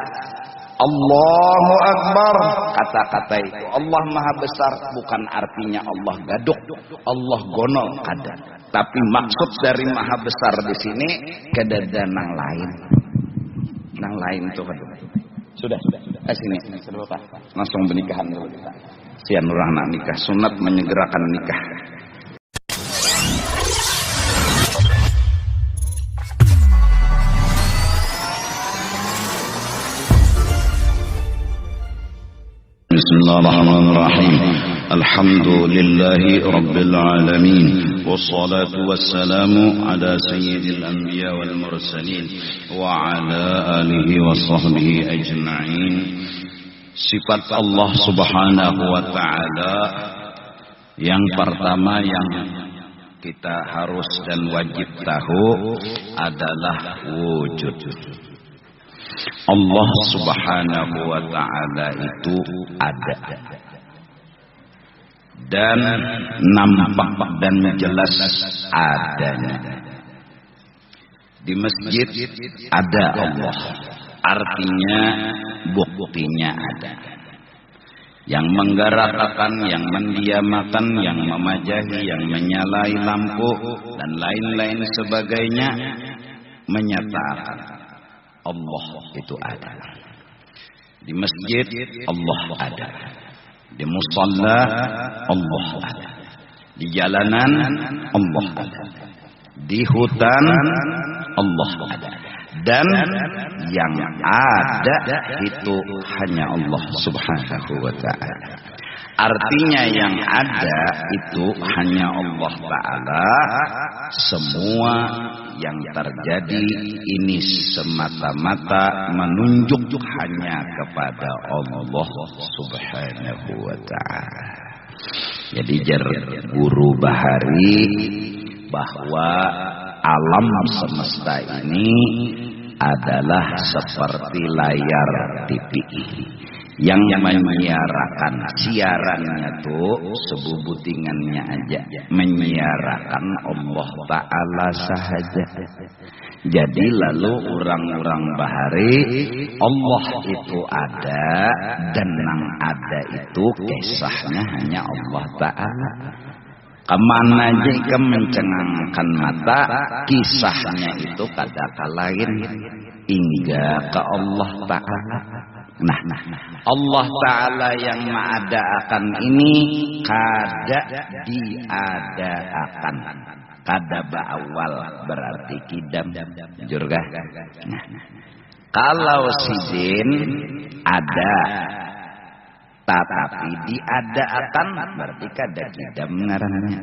Allahu Akbar. Kata-kata itu Allah Maha Besar bukan artinya Allah gaduk, Allah gonol kada. Tapi maksud dari Maha Besar di sini kedada nang lain. Nang lain itu kan. Sudah. Sini. Langsung bernikahan dulu kita. Sian orang nak nikah, sunat menyegerakan nikah. Bismillahirrahmanirrahim. الحمد لله رب العالمين والصلاة والسلام على سيد الأنبياء والمرسلين وعلى آله وصحبه أجمعين. Sifat Allah subhanahu wa ta'ala yang pertama yang kita harus dan wajib tahu adalah wujud. Allah subhanahu wa ta'ala itu ada dan nampak dan jelas adanya. Di masjid ada Allah, artinya buktinya ada. Yang menggerakkan, yang mendiamakan, yang memajahi, yang menyalai lampu dan lain-lain sebagainya menyatakan Allah itu ada. Di masjid Allah ada. Di musalla Allah ada. Di jalanan Allah ada. Di hutan Allah ada. Dan yang ada itu hanya Allah subhanahu wa ta'ala. Artinya yang ada itu hanya Allah ta'ala. Semua yang terjadi ini semata-mata menunjuk hanya kepada Allah subhanahu wa ta'ala. Jadi jar guru Bahari bahwa alam semesta ini adalah seperti layar TV yang menyiarakan siarannya tuh sebubutingannya aja menyiarakan Allah Ta'ala sahaja. Jadi lalu orang-orang Bahari Allah itu ada dan yang ada itu kisahnya hanya Allah Ta'ala. Kemana jika mencengangkan mata kisahnya itu kata lain hingga ke Allah Ta'ala. Nah, Allah Ta'ala yang ma'adaakan ini kada diadaakan. Kada ba'awal berarti kidam. Jurgah. Nah, kalau sidin ada tetapi diadaakan berarti kada kidam ngarannya.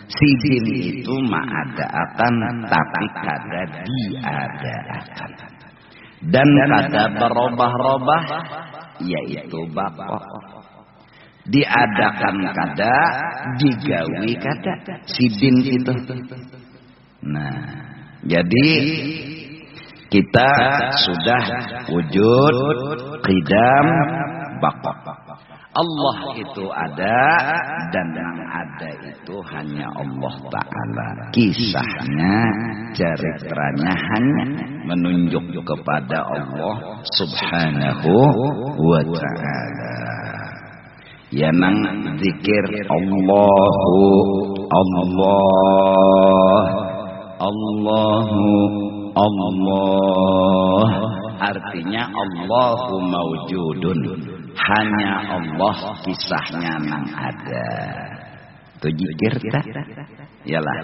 Sidin itu ma'adaakan tapi kada diadaakan. Dan kada berubah-ubah yaitu bako. Diadakan kada, digawi kada. Sidin itu. Nah, jadi kita sudah wujud, qidam, bako. Allah itu ada dan yang ada itu hanya Allah Ta'ala. Kisahnya, ceritanya hanya menunjuk kepada Allah Subhanahu wa Ta'ala. Ya nang zikir Allahu Allah Allahu Allah artinya Allahu mawjudun. Hanya Allah kisahnya nang ada. Itu jikir tak? Yalah.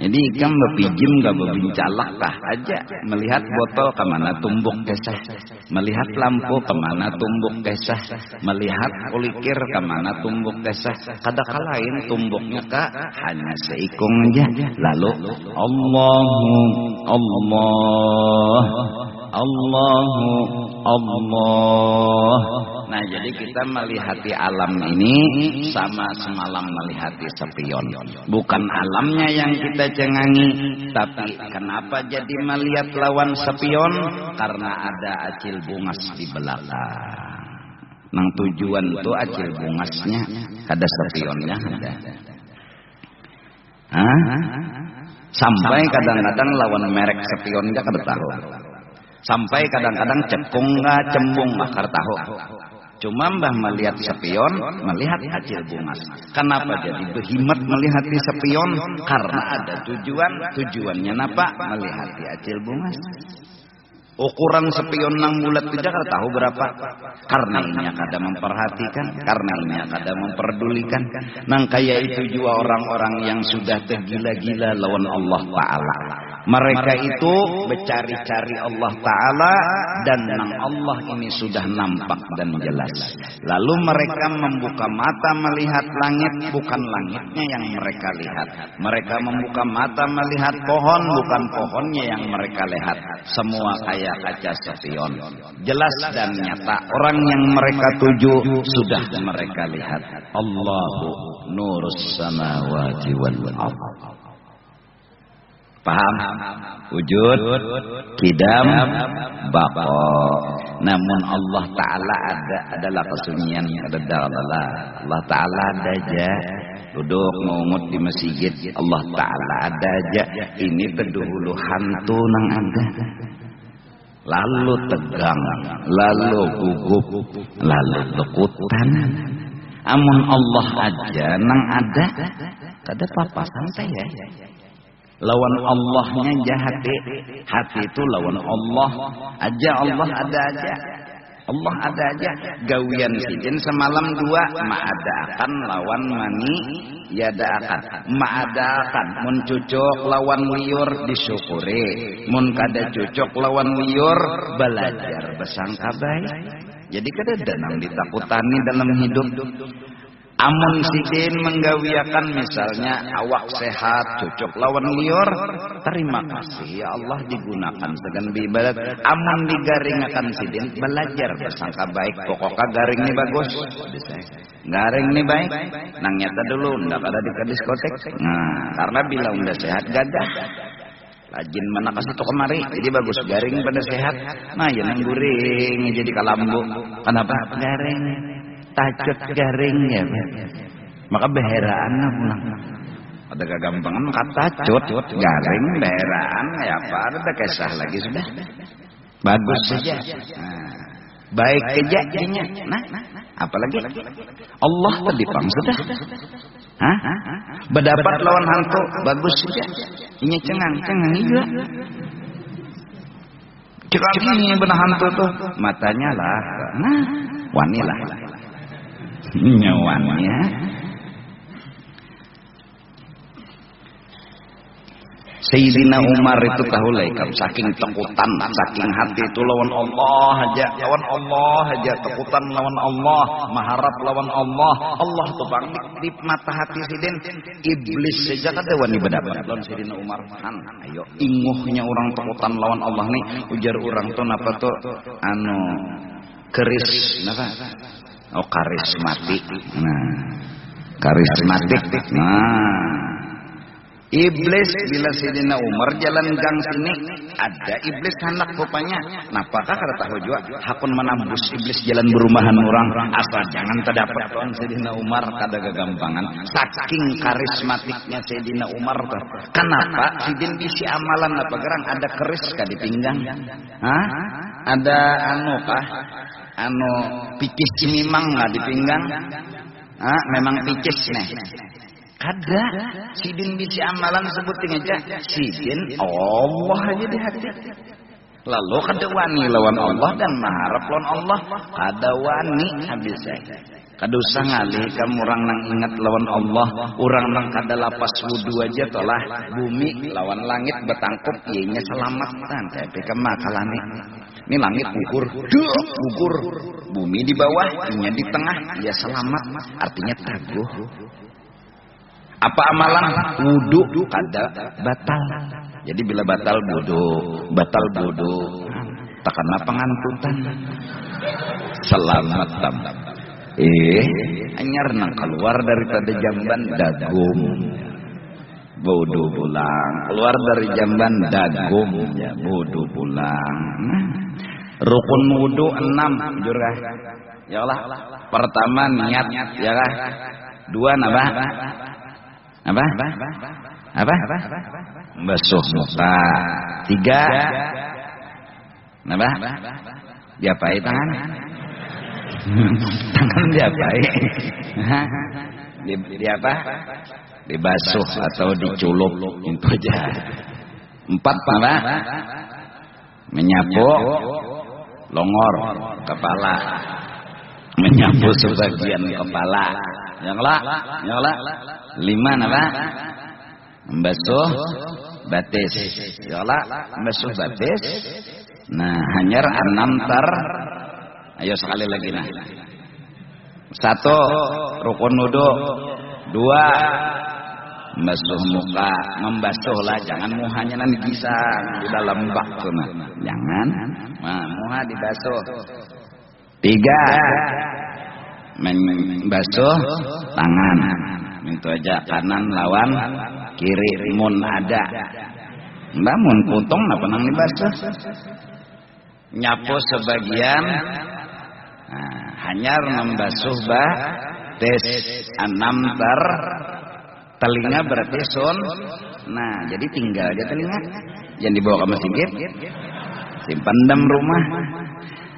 Jadi ikam bepijim gak bebincalak kah aja. Melihat botol kemana tumbuk kesah. Melihat lampu kemana tumbuk kesah. Melihat kulikir kemana tumbuk kesah. Kadang-kadang tumbuknya kak hanya seikung aja. Lalu Allahu Allah. Nah jadi kita melihati alam ini sama semalam melihati spion. Bukan alamnya yang kita cengangi, tapi kenapa jadi melihat lawan spion? Karena ada acil bungas di belakang. Nang tujuan itu acil bungasnya, ada spionnya ada. Sampai kadang-kadang lawan merek spion gak kada tahu. Sampai kadang-kadang cekung nggak cembung bakar tahu. Cuma mbah melihat spion, melihat acil bungas. Kenapa jadi behimat melihat spion? Karena ada tujuan. Tujuannya apa? Melihat acil bungas. Ukuran spion nang bulat tidak kada tahu berapa. Karena ini kada memperhatikan, karena ini kada memperdulikan. Nang kaya itu juga orang-orang yang sudah tergila-gila lawan Allah Ta'ala. Mereka itu mencari-cari Allah Ta'ala dan nang Allah ini sudah nampak dan jelas. Lalu mereka membuka mata melihat langit, bukan langitnya yang mereka lihat. Mereka membuka mata melihat pohon, bukan pohonnya yang mereka lihat. Semua kayak kaca spion. Jelas dan nyata. Orang yang mereka tuju sudah mereka lihat. Allahu nurus samawati wal ardh. Paham? Wujud, kidam, baqo. Namun Allah Ta'ala adalah kesunyian. Allah Ta'ala ada aja. Duduk ngomot di masjid. Allah Ta'ala ada aja. Ini terdahulu hantu nang ada. Lalu tegang, lalu gugup, lalu lekutan. Amun Allah aja nang ada. Kada apa-apa, santai ya. Lawan Allahnya jahat. Hati itu lawan Allah aja. Allah ada aja. Allah ada aja. Gawian sidin semalam dua. Ma'adaakan lawan mani yadaakan. Ma'adaakan mun cucuk lawan liur disyukuri. Mun kada cucuk lawan liur belajar besangka baik. Jadi kada danang ditakutani dalam hidup. Amun sidin menggawiakan misalnya awak sehat, cocok lawan liur, terima kasih ya Allah digunakan segan ibadat. Amun digaringakan sidin, belajar bersangka baik. Pokoknya garing ini bagus. Garing ini baik. Nang nyata dulu, ndak ada di diskotek. Nah, karena bila udah sehat gadah. Rajin mana kasih tuh kemari, jadi bagus garing pada sehat. Nah, ya nang guring jadi kalambu. Kenapa? Garing. Tacut garing ya, maka beheraan pulang. Ada kegampangan maka tacut garing beheraan ya apa? Ada kisah lagi sudah. Bagus saja. Nah, baik kejadiannya. Nah, apalagi Allah terdipang sudah. Hah? Berdapat lawan hantu bagus saja. Ini cengang juga. Cekak ini benar hantu tuh matanya lah. Nah, wanilah. Nyawannya Sayyidina Umar itu tahu laikam saking takutan, saking hati itu lawan Allah aja, lawan Allah aja, takutan lawan Allah, maharap lawan Allah. Allah tuh bang di mata hati sidin iblis saja kada wani berdapat lawan Sayyidina Umar. Ayo inguhnya orang takutan lawan Allah nih, ujar orang tuh napa tuh anu keris napa? Oh karismatik. Nah, karismatik. Nah, iblis bila Sayyidina Umar jalan gang sini ada iblis hendak rupanya. Napakah kada tahu juga hakun menambus iblis jalan berumahan orang asal jangan terdapat tuan Sayyidina Umar kada kegampangan. Saking karismatiknya Sayyidina Umar tuh. Kenapa sidin bisi amalan apa gerang ada keris ka di pinggang? Hah? Ada anu kah? Anu pikis cimimang nggak di pinggang? Ah, memang pikis nih. Kada, sidin bisi amalan sebutin aja. Sidin Allah aja di hati. Lalu kada wani lawan Allah dan maharap lawan Allah. Kada wani habis saya. Kada usah ngalih kamu orang nang ingat lawan Allah. Orang nang kada lapas wudu aja tolah. Bumi lawan langit betangkup ianya selamatan. Tapi kemakalane. Ini langit gugur, gugur. Bumi di bawah, ianya di tengah, dia selamat. Artinya teguh. Apa amalan? Wudu kada batal. Jadi bila batal wudu, tak kena pengantutan. Selamat tam. Anyar nang keluar daripada jamban dagum. Wudu pulang, keluar dari jamban dagum, ya wudu pulang. Rukun wudu 6, jujur kah? Ya Allah. Pertama niat, ya kah? 2 napa? Apa? Basuh muka. 3 napa? Diapai tangan? Tangan diapai? Di apa? Dibasuh atau diculup itu aja. 4 apa? Menyapu longor kepala, menyapu sebagian kepala. Yang lah. 5 apa? Membasuh batis. Yalah basuh batis. Nah, hanyar 6 tar. Ayo sekali lagi nah. 1 rukun wudu. 2 membasuh muka, membasuhlah, jangan muhanya nanti gisang di dalam bak tuh nah. Jangan. Nah, muha dibasuh. 3 membasuh tangan. Itu aja, kanan lawan kiri, mun ada. Namun puntung apa nang dibasuh? Nyapu sebagian. Nah, hanyar membasuh batis 6 tar. Telinga berarti sun. Nah, jadi tinggal aja telinga. Jangan dibawa ke masjid. Simpan dalam rumah.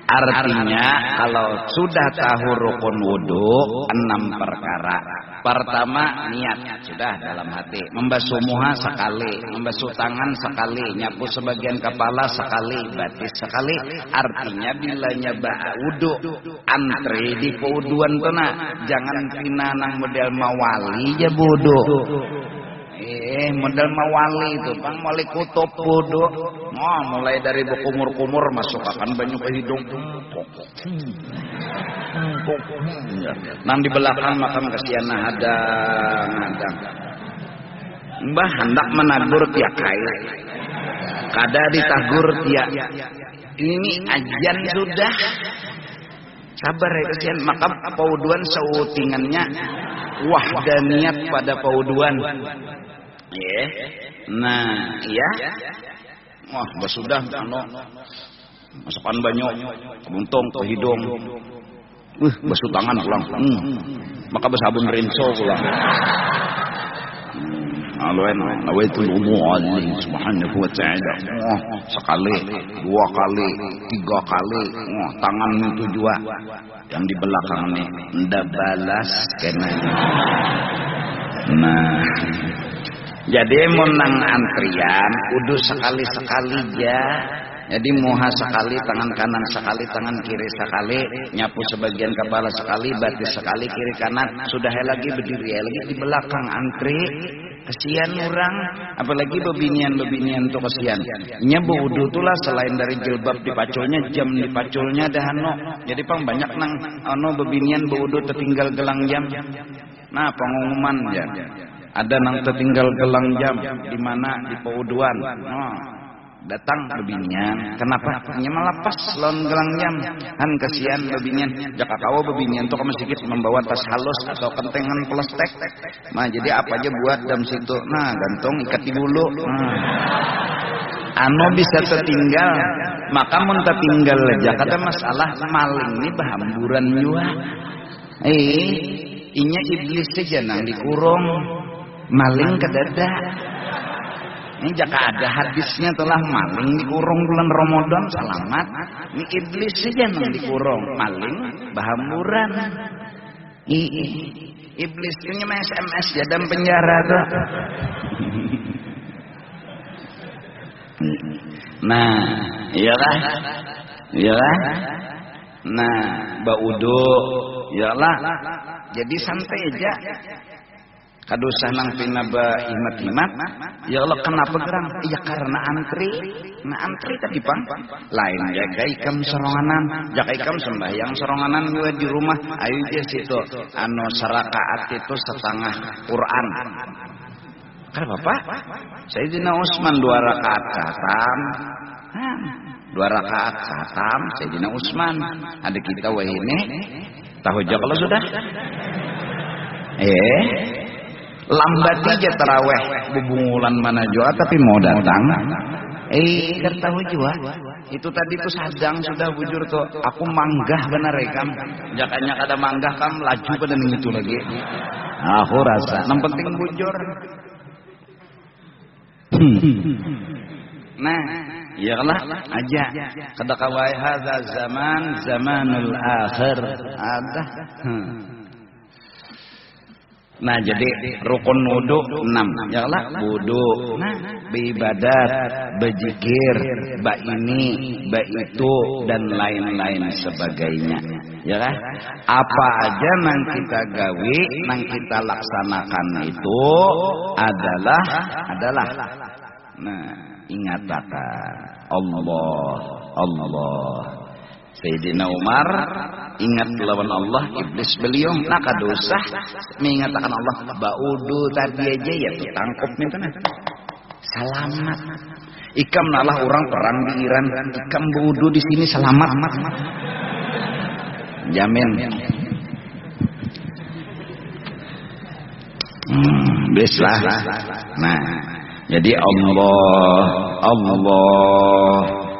Artinya kalau sudah tahu rukun wudu 6 perkara. Pertama niat sudah dalam hati. Membasuh muha sekali, membasuh tangan sekali, nyapu sebagian kepala sekali, batis sekali. Artinya bila nyoba wudu antri di pewuduan tuh nah, jangan pina nang model mawali ya wudu. Model mawali itu bang, wali kutub wudu. Oh, mulai dari berkumur-kumur masuk akan banyak ke hidung. Nang di belakang makam kasihan hadang. Mbah hendak menagur tiak kaya. Kada ditagur tiak. Ini ajian sudah. Sabar ya kasihan. Maka pauduan seutingannya wahdaniyat pada pauduan. Nah, iya. Wah, sudah masukkan banyak buntung ke hidung. Basuh tangan pulang. Maka bersabun rinso pulang. Nawaitul wudu alaihi subhanahu wa ta'ala. Sekali, 2 kali, 3 kali. Tangan itu juga. Yang di belakang nih ndak balas kena. Nah, jadi menang antrian kudu sekali-sekali ya. Jadi muha sekali, tangan kanan sekali, tangan kiri sekali, nyapu sebagian kepala sekali, batis sekali, kiri kanan. Sudah lagi berdiri lagi di belakang antri. Kesian orang, apalagi bebinian tuh kesian. Nya wudu itulah selain dari jilbab dipaculnya, jam dipaculnya dah Jadi pang banyak nang bebinian wudu tertinggal gelang jam. Nah, pengumuman ya. Ada nang tertinggal gelang jam di mana di pewuduan. Datang bebinian. Kenapa? Nya malah pas lawan gelang jam. Han kasihan bebinian. Jaka kawa bebinian tuh sedikit membawa tas halus atau kentengan plastik. Nah, jadi apa aja buat dalam situ. Nah, gantung ikat di bulu. Bisa tertinggal. Maka mun tertinggal aja. Kata masalah maling ini bahamburan juga. Inya iblis saja nang dikurung. Maling kedada. Ini jika ada hadisnya telah maling dikurung bulan Ramadan selamat. Ini iblis saja yang dikurung, maling bahamburan. Iblis punya SMS ya dalam penjara tuh. Nah, iyalah. Nah, baudo, iyalah. Jadi santai aja. Kadusah nang pina ba himat-himat. Ya Allah kenapa gerang? Ya karena antri. Nah antri tadi pang. Lain jaga ikam seronganan. Jaga ikam sembahyang seronganan juga di rumah. Ayo aja situ. Serakaat itu setengah Quran. Karena bapak. Sayyidina Utsman 2 rakaat khatam. 2 rakaat khatam. Sayyidina Utsman. Ada kita wah ini. Tahu aja kalau sudah. Lambat aja terawih bubungulan mana jua tapi mau datang. Kertahu jua. Itu tadi tuh sadang sudah bujur tuh. Aku manggah benar rekam. Jakanya kada manggah kam laju pada itu lagi. Aku rasa. Yang penting bujur. Nah, iyalah aja. Kada kawai hadza zamanul akhir. Ada. Nah jadi rukun wudu 6. Yalah wudu, beribadat, berzikir, ba ini, ba itu dan lain-lain sebagainya. Ya kan? Apa aja nang kita gawe, nang kita laksanakan itu adalah Nah, ingatakan Allah. Sayyidina Umar ingat lawan Allah, iblis beliau nak dosa mengatakan Allah baudu tadi aja ya tuh tangkap mintana selamat. Ikam nalah orang perang di Iran, ikam baudu di sini selamat. Jamin. Bislah. Nah, jadi Allah.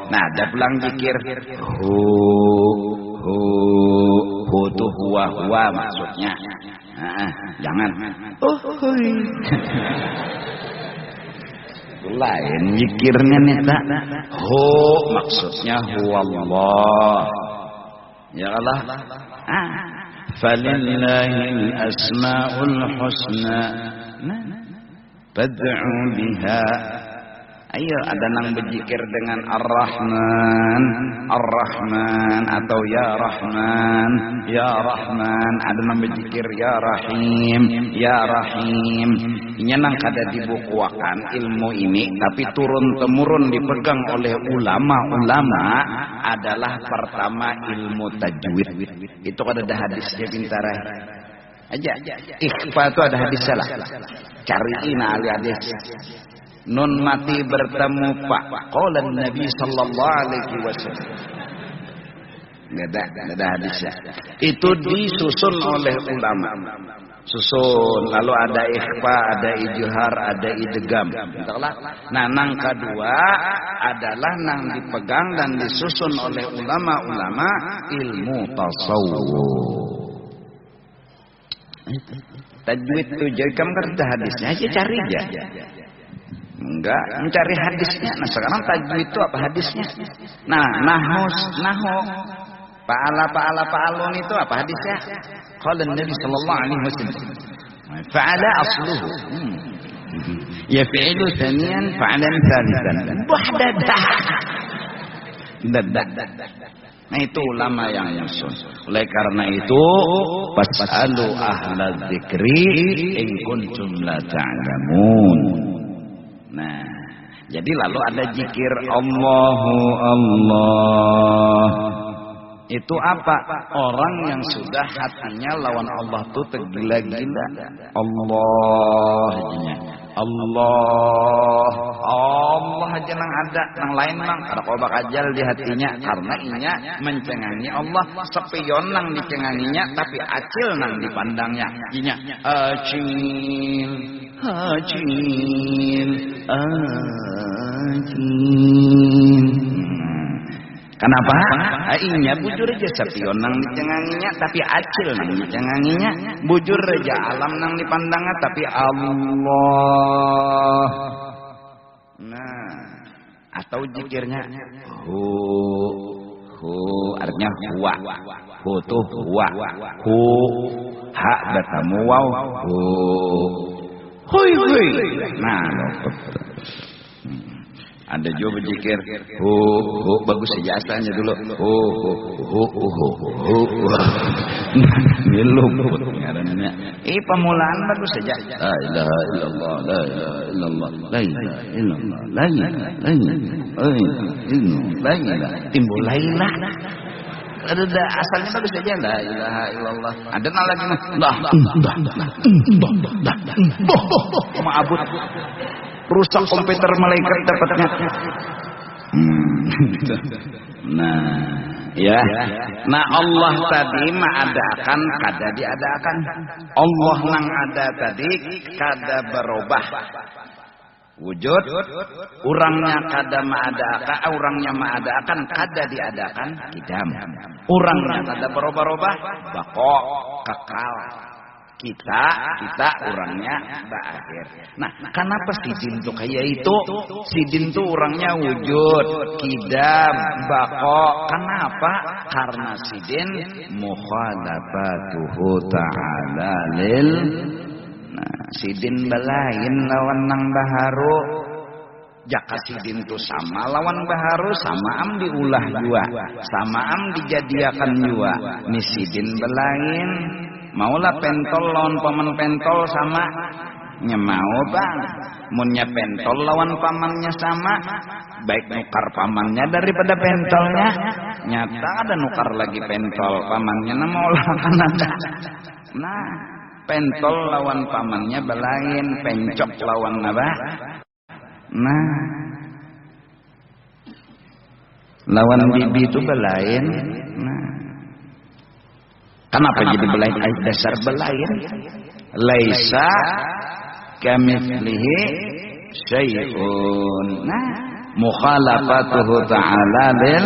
Nah, ada pulang zikir hu tuh huwa maksudnya. Nah, jangan lain zikirnya neta. Hu maksudnya huwallah. Ya Allah. Falillahil asmaul husna fad'u biha. Ayo ada nang berzikir dengan Ar-Rahman atau Ya Rahman, ada nang berzikir Ya Rahim. Ini nang kada dibukuakan ilmu ini tapi turun temurun dipegang oleh ulama adalah pertama ilmu tajwid. Itu kada ada hadisnya bintara. Aja. Ikhfa itu ada hadisnya lah. Cariin ahli hadis. Nun mati bertemu Pak. Qala Nabi sallallahu alaihi wasallam. Enggak ada hadisnya. Itu disusun oleh ulama. Lalu ada ikhfa, ada ijhar, ada idgham. Nah, nang kedua adalah nang dipegang dan disusun oleh ulama-ulama ilmu tasawuf. Tajwid itu jadi kamu kerja hadisnya aja cari aja. Enggak mencari hadisnya. Nah, sekarang tajwid itu apa hadisnya? Nah, nahu fa'alun itu apa hadisnya? Qala Nabi sallallahu alaihi wasallam. Fa'ala asluhu. Yaf'ilu thaniyan fa'alan thalithan. Dadah. Nah, itu ulama yang nyusun. Oleh karena itu, fas'alu ahla dzikri in kuntum la ta'lamun. Nah, jadi lalu ada zikir Allah. Itu apa? Orang yang sudah hatinya lawan Allah tuh tergila-gila. Allah aja nang ada, nang lain nang ada kobak ajal di hatinya karena inya mencengangi Allah, sepion nang dicenganginya tapi acil nang dipandangnya. Inya acil. Kenapa? Inya bujur aja sepion nang dicenganginya tapi acil nang dicenganginya, bujur aja alam nang dipandangnya tapi Allah. Nah, atau zikirnya artinya huwa. Hu tuh huwa. Hu ha bertemu waw. Hui. Nah, ada juga berzikir bagus saja asalnya dulu. Nilum ngarannya. Pemulaan bagus saja. La ilaha illallah, la ilaha illallah, la ilaha illallah, la ilaha illallah. Timbul lailah. Ada asalnya bagus saja, la ilaha illallah. Ada lagi dah. Maabud. Rusak komputer malaikat dapatnya. Nah Allah tadi mengadakan kada diadakan. Allah nang ada tadi kada berubah wujud. Orangnya kada mengadakan kada diadakan kidam. Orangnya kada berubah-ubah bako kekal. Kita orangnya berakhir. Nah, kenapa sidin tuh kayak itu? Sidin tuh orangnya wujud, kidam, bako. Kenapa? Karena sidin mukhalafatuhu ta'ala lil. Nah, sidin balain lawan nang baharu. Jaka sidin tuh sama lawan baharu, sama am diulah jua, sama am dijadiakan jua. Ni sidin balain. Maulah pentol lawan paman pentol sama nyemau bang. Munnya pentol lawan pamannya sama, baik nukar pamannya daripada pentolnya. Nyata ada nukar lagi pentol pamannya, nama olah kan ada. Nah, pentol lawan pamannya belain, pencok lawan apa? Nah, lawan bibi itu belain. Nah, kenapa jadi belain? Dasar belain. Laisa kamitslihi syai'un. Nah, mukhalafatuhu ta'ala lil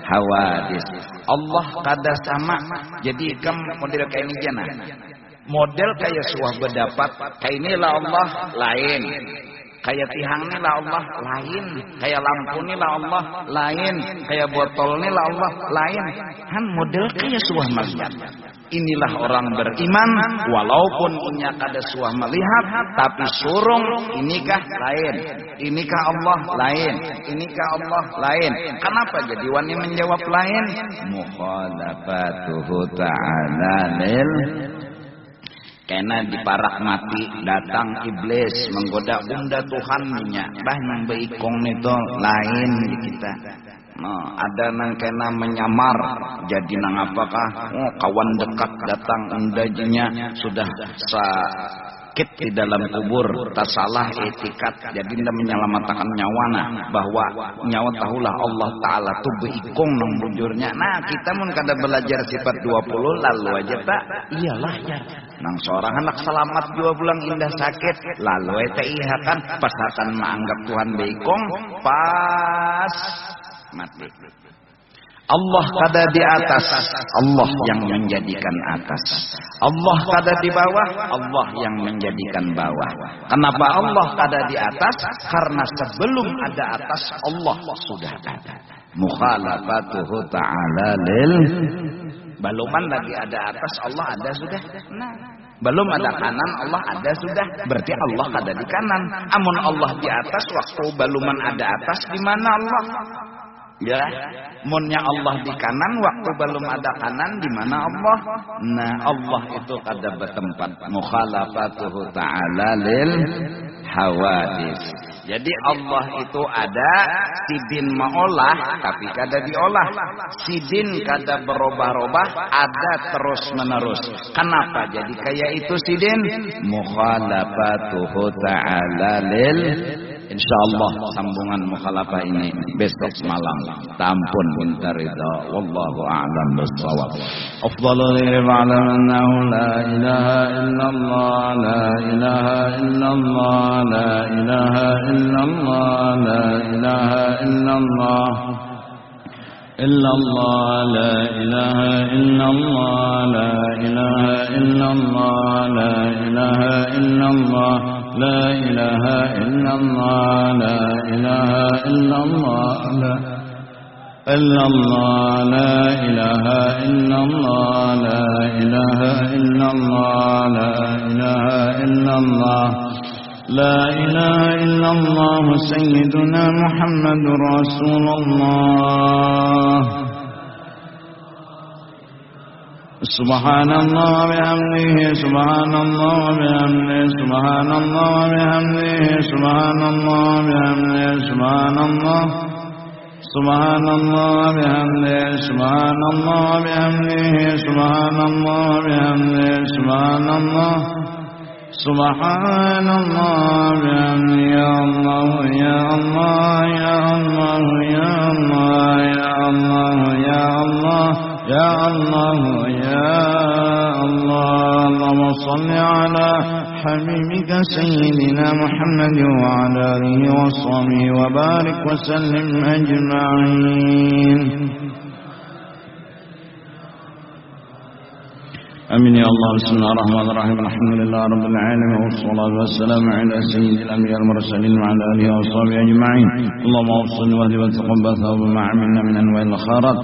hawadis. Allah kada sama. Jadi kam model kayak ini jana. Model kayak suah berdapat, kayak inilah Allah lain. Kayak tihang ni lah Allah lain, kayak lampu ni lah Allah lain, kayak botol ni lah Allah lain. Han model kayak suah melihat. Inilah orang beriman, walaupun inya kada suah melihat, tapi surung inikah lain, inikah Allah lain, inikah Allah lain. Kenapa jadi wani menjawab lain? Mukhalafatuhu ta'ala lil. Karena di parak mati datang iblis menggoda bunda Tuhannya, bah nang beikong itu lain di kita. Nah, ada nang kena menyamar jadi nang apakah? Oh, kawan dekat datang undajinya sudah sakit di dalam kubur, tak salah etikat, jadi ndak menyelamatkan nyawana, bahwa nyawa tahulah Allah Ta'ala tuh beikong nang bujurnya. Nah, kita mun kada belajar sifat 20 lalu aja tak iyalah ya. Nang seorang anak selamat 2 bulan indah sakit, lalu iya kan pas akan menganggap Tuhan beikong pas mati. Allah kada di atas, Allah yang menjadikan atas. Allah kada di bawah, Allah yang menjadikan bawah. Kenapa Allah kada di atas? Karena sebelum ada atas, Allah sudah ada. Mukhalafatuhu ta'ala lil. Baluman lagi ada atas, Allah ada sudah. Nah, belum ada kanan, Allah ada sudah. Berarti Allah ada di kanan. Amun Allah di atas, waktu baluman ada atas, di mana Allah? Ya, munnya Allah di kanan, waktu belum ada kanan, di mana Allah? Nah, Allah itu kada bertempat. Mukhalafatuhu ta'ala lil hawadis. Jadi Allah itu ada, sidin maolah tapi kada diolah. Sidin kada berubah-ubah, ada terus menerus. Kenapa jadi kayak itu sidin? Mukhalafatuhu ta'ala lil. Insyaallah sambungan mukhalafah ini besok malam. Tampun minta ridha. Wallahu a'lam bissawab. Afdhalul ilmi annahu la ilaha illallah, la ilaha illallah, la ilaha illallah, la ilaha illallah. Illallah, la ilaha illallah, la ilaha illallah, la ilaha illallah. لا إله إلا الله لا إله إلا الله إلا الله لا إله إلا الله لا إله إلا الله لا إله إلا الله لا إله إلا الله سيدنا محمد رسول الله سبحان الله بحمده سبحان الله بحمده سبحان الله بحمده سبحان الله بحمده سبحان الله سبحان الله بحمده سبحان الله بحمده سبحان الله بحمده سبحان الله سبحان الله بحمده يا الله يا الله يا الله يا الله يا الله يا الله يا الله يا الله اللهم صل على حبيبك سيدنا محمد وعلى آله وصحبه وبارك وسلم أجمعين. آمين يا الله. بسم الله الرحمن الرحيم. الحمد لله رب العالمين والصلاة والسلام على سيد الأنبياء المرسلين وعلى آله وصحبه أجمعين. اللهم صل وسلم وتقبل وما عملنا من أنواع الخيرات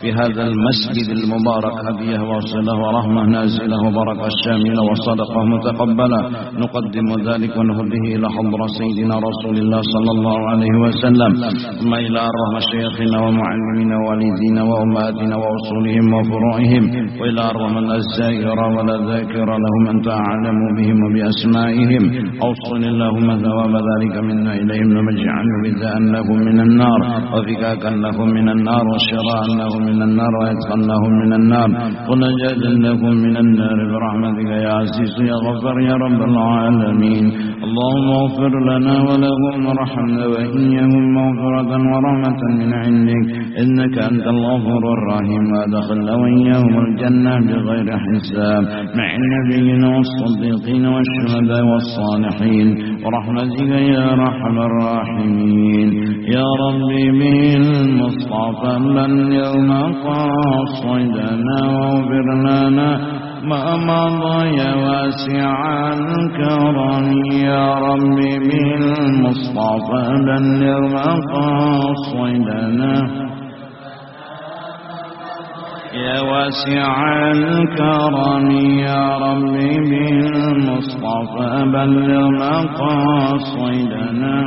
في هذا المسجد المبارك هديه وصله ورحمة نازله وبركة شاملة وصدقة متقبلة. نقدم ذلك ونهده إلى حضرة سيدنا رسول الله صلى الله عليه وسلم، ثم إلى أرواح مشايخنا ومعلمينا ووالدينا وأمهاتنا وأصولهم وفروعهم، وإلى أرواح من أزال سائر ولا ذاكر لهم أنت أعلم بهم وبأسمائهم أوصل اللهم ثواب ذلك منا إليهم واجعله جزاء لهم من النار وفكاكا لهم من النار وشراء لهم من النار ويدخل لهم من النار ونجاة لهم من النار برحمتك يا عزيز يا غفر يا رب العالمين. اللهم اغفر لنا ولهم ورحمنا وإياهم مغفرة ورحمة من عندك إنك أنت الغفور الرحيم وأدخل وإياهم الجنة بغير حساب مع النبيين والصديقين والشهداء والصالحين ورحمتك يا أرحم الراحمين. يا ربي بالمصطفى بلغ مقاصدنا واغفر لنا ما مضى يا واسع الكرم. يا ربي بالمصطفى بلغ مقاصدنا يا واسع الكرم. يا ربي بالمصطفى بلغ مقاصدنا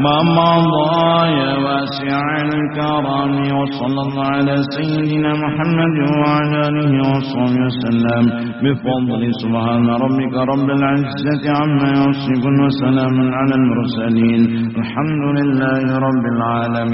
ما مضى يا واسع الكرم. وصلى الله على سيدنا محمد وعلى آله وصحبه وسلم بفضل سبحان ربك رب العزة عما يصفون وسلام على المرسلين الحمد لله رب العالمين.